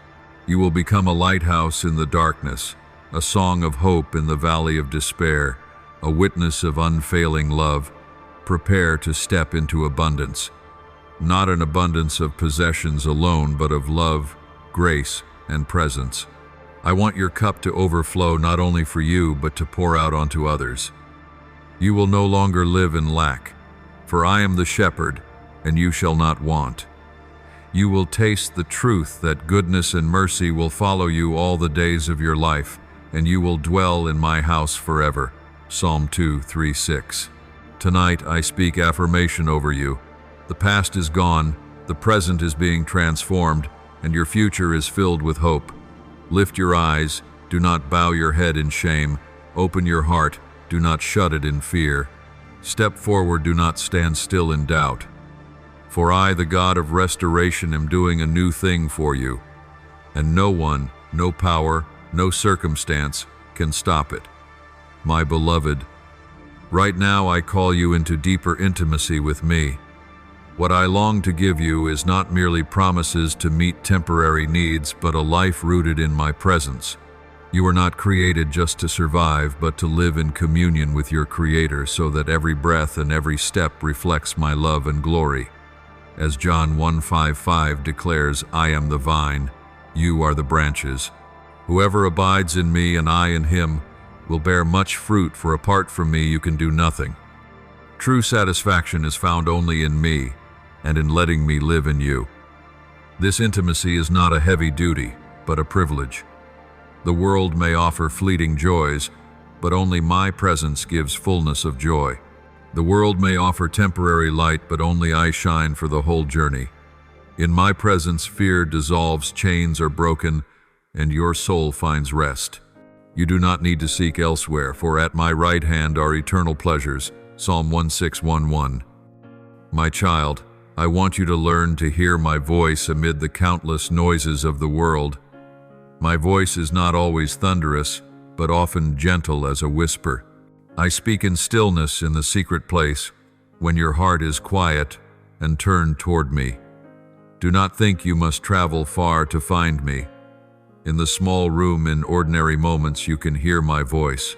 You will become a lighthouse in the darkness, a song of hope in the valley of despair, a witness of unfailing love. Prepare to step into abundance, not an abundance of possessions alone, but of love, grace, and presence. I want your cup to overflow not only for you, but to pour out onto others. You will no longer live in lack, for I am the shepherd, and you shall not want. You will taste the truth that goodness and mercy will follow you all the days of your life, and you will dwell in my house forever. Psalm 2:3-6. Tonight I speak affirmation over you. The past is gone, the present is being transformed, and your future is filled with hope. Lift your eyes, do not bow your head in shame. Open your heart, do not shut it in fear. Step forward, do not stand still in doubt. For I, the God of restoration, am doing a new thing for you, and no one, no power, no circumstance can stop it. My beloved, right now I call you into deeper intimacy with me. What I long to give you is not merely promises to meet temporary needs, but a life rooted in my presence. You are not created just to survive, but to live in communion with your Creator, so that every breath and every step reflects my love and glory. As John 1:5 declares, I am the vine, you are the branches. Whoever abides in me and I in him will bear much fruit, for apart from me you can do nothing. True satisfaction is found only in me and in letting me live in you. This intimacy is not a heavy duty, but a privilege. The world may offer fleeting joys, but only my presence gives fullness of joy. The world may offer temporary light, but only I shine for the whole journey. In my presence, fear dissolves, chains are broken, and your soul finds rest. You do not need to seek elsewhere, for at my right hand are eternal pleasures. Psalm 16:1-1. My child, I want you to learn to hear my voice amid the countless noises of the world. My voice is not always thunderous, but often gentle as a whisper. I speak in stillness in the secret place, when your heart is quiet and turned toward me. Do not think you must travel far to find me. In the small room, in ordinary moments, you can hear my voice.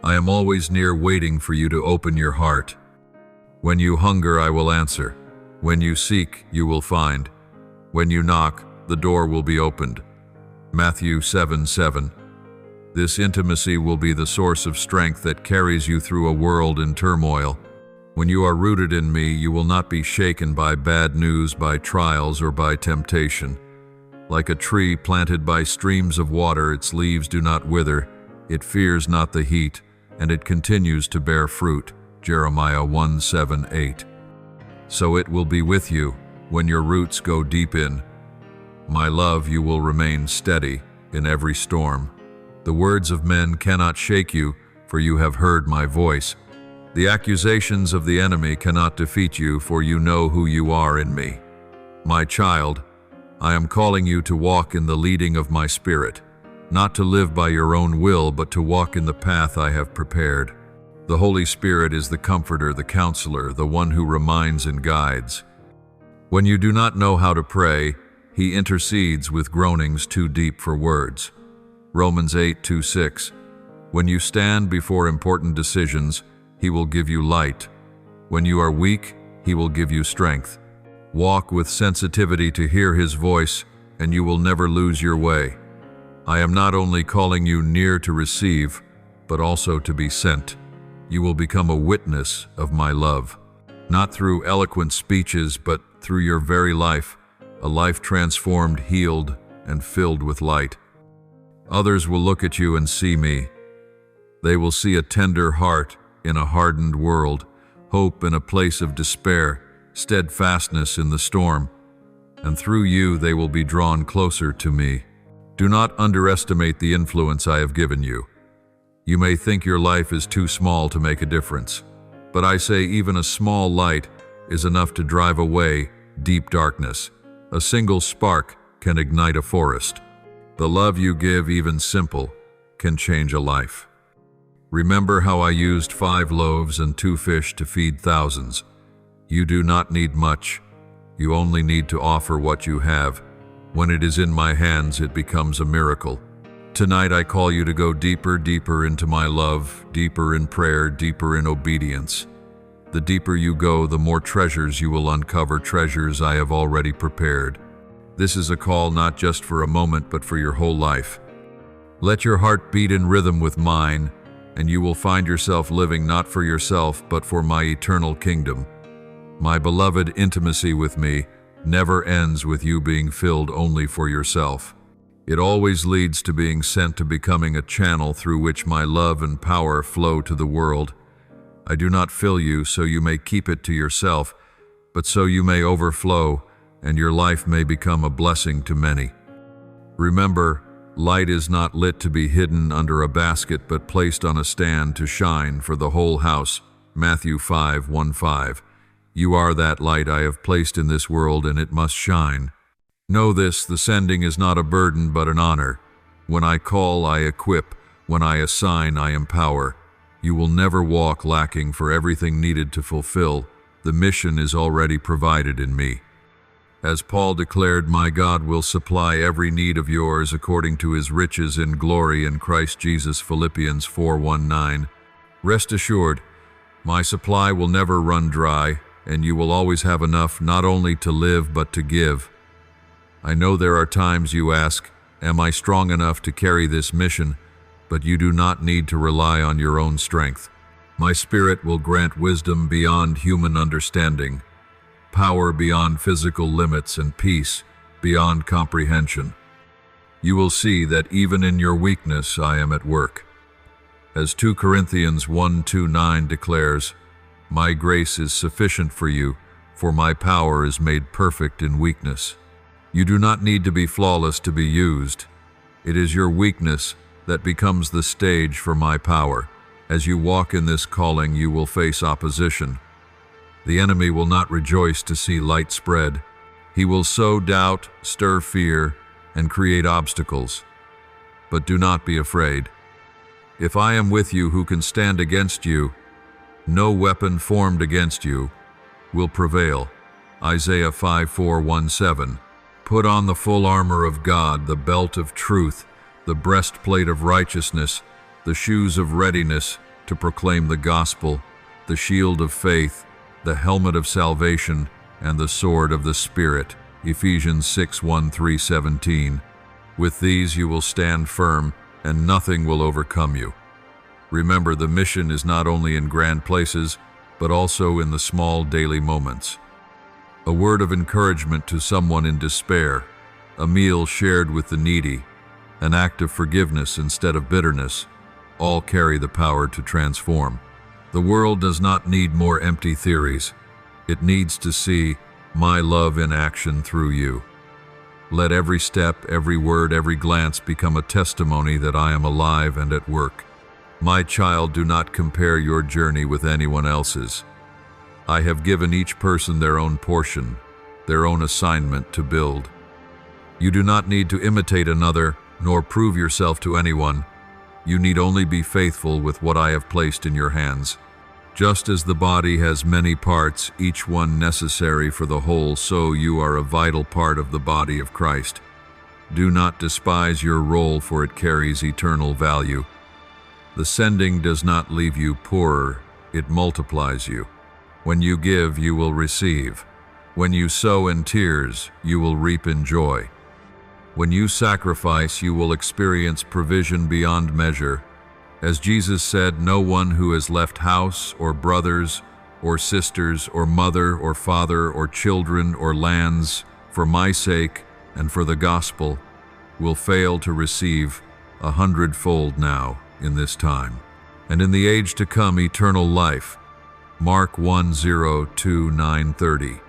I am always near, waiting for you to open your heart. When you hunger, I will answer. When you seek, you will find. When you knock, the door will be opened. Matthew 7:7. This intimacy will be the source of strength that carries you through a world in turmoil. When you are rooted in me, you will not be shaken by bad news, by trials, or by temptation. Like a tree planted by streams of water, its leaves do not wither, it fears not the heat, and it continues to bear fruit. Jeremiah 1:7-8. So it will be with you when your roots go deep in my love. You will remain steady in every storm. The words of men cannot shake you, for you have heard my voice. The accusations of the enemy cannot defeat you, for you know who you are in me. My child, I am calling you to walk in the leading of my Spirit, not to live by your own will, but to walk in the path I have prepared. The Holy Spirit is the comforter, the counselor, the one who reminds and guides. When you do not know how to pray, he intercedes with groanings too deep for words. Romans 8:2-6. When you stand before important decisions, he will give you light. When you are weak, he will give you strength. Walk with sensitivity to hear his voice, and you will never lose your way. I am not only calling you near to receive, but also to be sent. You will become a witness of my love, not through eloquent speeches, but through your very life, a life transformed, healed, and filled with light. Others will look at you and see me. They will see a tender heart in a hardened world, hope in a place of despair, steadfastness in the storm, and through you they will be drawn closer to me. Do not underestimate the influence I have given you. You may think your life is too small to make a difference, but I say even a small light is enough to drive away deep darkness. A single spark can ignite a forest. The love you give, even simple, can change a life. Remember how I used 5 loaves and 2 fish to feed thousands. You do not need much. You only need to offer what you have. When it is in my hands, it becomes a miracle. Tonight I call you to go deeper, deeper into my love, deeper in prayer, deeper in obedience. The deeper you go, the more treasures you will uncover, treasures I have already prepared. This is a call not just for a moment, but for your whole life. Let your heart beat in rhythm with mine, and you will find yourself living not for yourself, but for my eternal kingdom. My beloved, intimacy with me never ends with you being filled only for yourself. It always leads to being sent, to becoming a channel through which my love and power flow to the world. I do not fill you so you may keep it to yourself, but so you may overflow and your life may become a blessing to many. Remember, light is not lit to be hidden under a basket, but placed on a stand to shine for the whole house. Matthew 5:1-5. You are that light I have placed in this world, and it must shine. Know this, the sending is not a burden but an honor. When I call, I equip. When I assign, I empower. You will never walk lacking, for everything needed to fulfill the mission is already provided in me. As Paul declared, my God will supply every need of yours according to his riches in glory in Christ Jesus. Philippians 4:1-9. Rest assured, my supply will never run dry, and you will always have enough not only to live but to give. I know there are times you ask, am I strong enough to carry this mission? But you do not need to rely on your own strength. My Spirit will grant wisdom beyond human understanding, power beyond physical limits, and peace beyond comprehension. You will see that even in your weakness I am at work. As 2 Corinthians 1:2-9 declares, my grace is sufficient for you, for my power is made perfect in weakness. You do not need to be flawless to be used. It is your weakness that becomes the stage for my power. As you walk in this calling, you will face opposition. The enemy will not rejoice to see light spread. He will sow doubt, stir fear, and create obstacles. But do not be afraid. If I am with you, who can stand against you? No weapon formed against you will prevail. Isaiah 5:4-17. Put on the full armor of God, the belt of truth, the breastplate of righteousness, the shoes of readiness to proclaim the gospel, the shield of faith, the helmet of salvation, and the sword of the Spirit. Ephesians 6:1-17. With these you will stand firm, and nothing will overcome you. Remember, the mission is not only in grand places, but also in the small daily moments. A word of encouragement to someone in despair, a meal shared with the needy, an act of forgiveness instead of bitterness, all carry the power to transform. The world does not need more empty theories. It needs to see my love in action through you. Let every step, every word, every glance become a testimony that I am alive and at work. My child, do not compare your journey with anyone else's. I have given each person their own portion, their own assignment to build. You do not need to imitate another, nor prove yourself to anyone. You need only be faithful with what I have placed in your hands. Just as the body has many parts, each one necessary for the whole, so you are a vital part of the body of Christ. Do not despise your role, for it carries eternal value. The sending does not leave you poorer, it multiplies you. When you give, you will receive. When you sow in tears, you will reap in joy. When you sacrifice, you will experience provision beyond measure. As Jesus said, no one who has left house or brothers or sisters or mother or father or children or lands for my sake and for the gospel will fail to receive 100-fold now in this time, and in the age to come eternal life. Mark 1:0-9:30.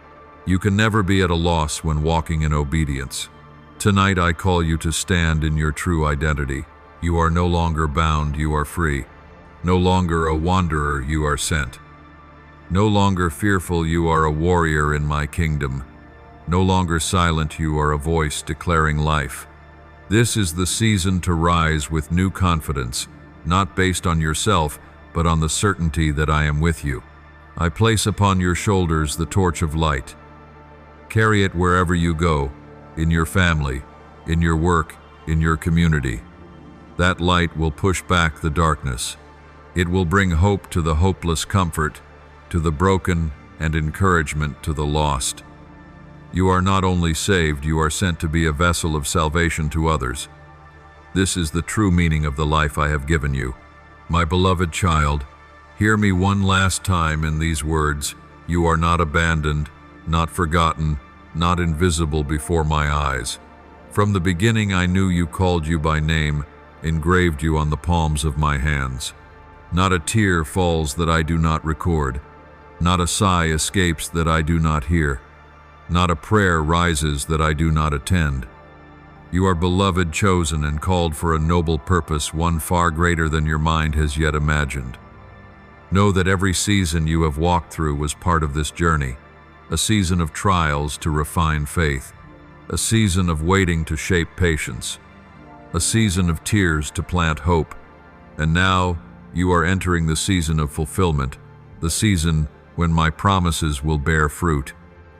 You can never be at a loss when walking in obedience. Tonight I call you to stand in your true identity. You are no longer bound, you are free. No longer a wanderer, you are sent. No longer fearful, you are a warrior in my kingdom. No longer silent, you are a voice declaring life. This is the season to rise with new confidence, not based on yourself, but on the certainty that I am with you. I place upon your shoulders the torch of light. Carry it wherever you go, in your family, in your work, in your community. That light will push back the darkness. It will bring hope to the hopeless, comfort to the broken, and encouragement to the lost. You are not only saved, you are sent to be a vessel of salvation to others. This is the true meaning of the life I have given you. My beloved child, hear me one last time in these words. You are not abandoned, not forgotten, not invisible before my eyes. From the beginning I knew you, called you by name, engraved you on the palms of my hands. Not a tear falls that I do not record. Not a sigh escapes that I do not hear. Not a prayer rises that I do not attend. You are beloved, chosen, and called for a noble purpose, one far greater than your mind has yet imagined. Know that every season you have walked through was part of this journey, a season of trials to refine faith, a season of waiting to shape patience, a season of tears to plant hope, and now you are entering the season of fulfillment, the season when my promises will bear fruit.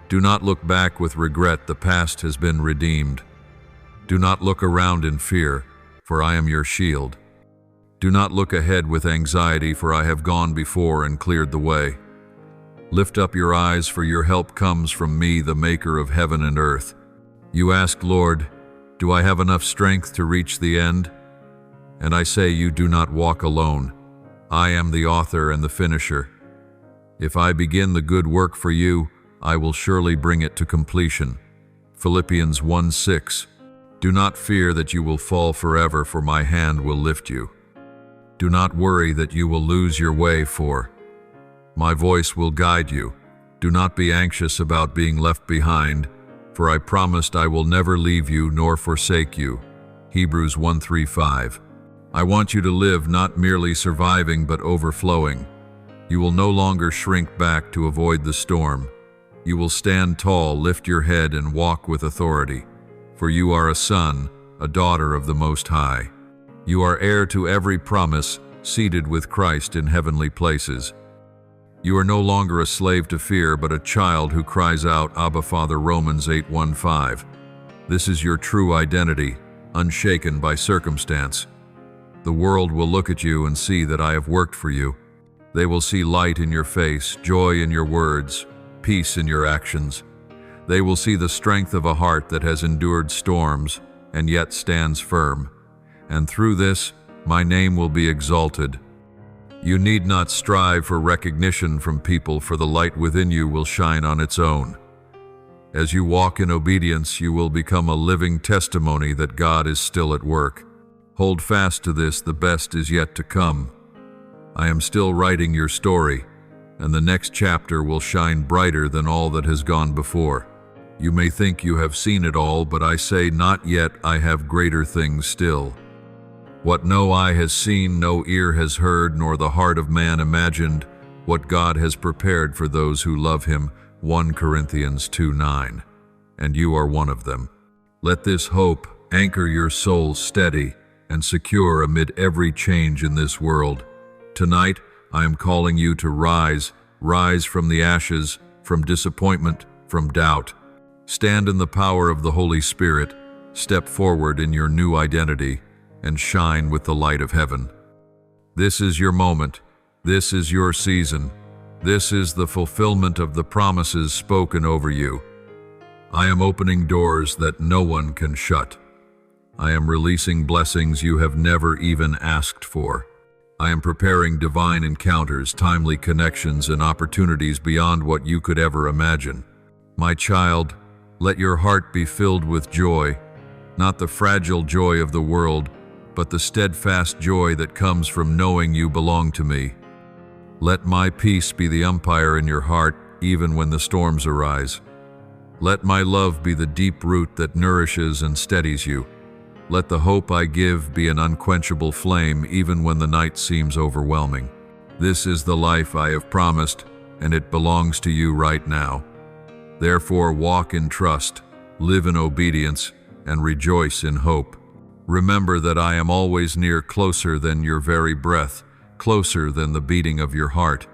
Do not look back with regret, the past has been redeemed. Do not look around in fear, for I am your shield. Do not look ahead with anxiety, for I have gone before and cleared the way. Lift up your eyes, for your help comes from me, the maker of heaven and earth. You ask, Lord, do I have enough strength to reach the end? And I say, you do not walk alone. I am the author and the finisher. If I begin the good work for you, I will surely bring it to completion. Philippians 1:6. Do not fear that you will fall forever, for my hand will lift you. Do not worry that you will lose your way, for my voice will guide you. Do not be anxious about being left behind, for I promised I will never leave you nor forsake you. Hebrews 1:3-5. I want you to live not merely surviving but overflowing. You will no longer shrink back to avoid the storm. You will stand tall, lift your head, and walk with authority. For you are a son, a daughter of the Most High. You are heir to every promise, seated with Christ in heavenly places. You are no longer a slave to fear, but a child who cries out, Abba, Father. Romans 8:1-5. This is your true identity, unshaken by circumstance. The world will look at you and see that I have worked for you. They will see light in your face, joy in your words, peace in your actions. They will see the strength of a heart that has endured storms and yet stands firm. And through this, my name will be exalted. You need not strive for recognition from people, for the light within you will shine on its own. As you walk in obedience, you will become a living testimony that God is still at work. Hold fast to this, the best is yet to come. I am still writing your story, and the next chapter will shine brighter than all that has gone before. You may think you have seen it all, but I say, not yet. I have greater things still. What no eye has seen, no ear has heard, nor the heart of man imagined, what God has prepared for those who love him. 1 Corinthians 2:9. And you are one of them. Let this hope anchor your soul steady and secure amid every change in this world. Tonight, I am calling you to rise from the ashes, from disappointment, from doubt. Stand in the power of the Holy Spirit, step forward in your new identity, and shine with the light of heaven. This is your moment. This is your season. This is the fulfillment of the promises spoken over you. I am opening doors that no one can shut. I am releasing blessings you have never even asked for. I am preparing divine encounters, timely connections, and opportunities beyond what you could ever imagine. My child, let your heart be filled with joy, not the fragile joy of the world, but the steadfast joy that comes from knowing you belong to me. Let my peace be the umpire in your heart, even when the storms arise. Let my love be the deep root that nourishes and steadies you. Let the hope I give be an unquenchable flame, even when the night seems overwhelming. This is the life I have promised, and it belongs to you right now. Therefore, walk in trust, live in obedience, and rejoice in hope. Remember that I am always near, closer than your very breath, closer than the beating of your heart.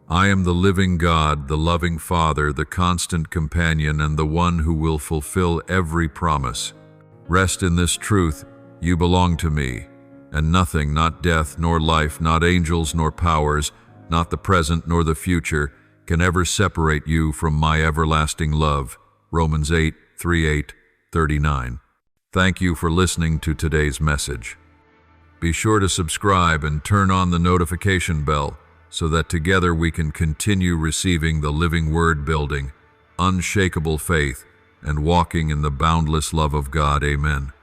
I am the living God, the loving Father, the constant companion, and the one who will fulfill every promise. Rest in this truth: you belong to me, and nothing, not death, nor life, not angels, nor powers, not the present nor the future, can ever separate you from my everlasting love. Romans 8:38-39. Thank you for listening to today's message. Be sure to subscribe and turn on the notification bell so that together we can continue receiving the living word, building unshakable faith and walking in the boundless love of God. Amen.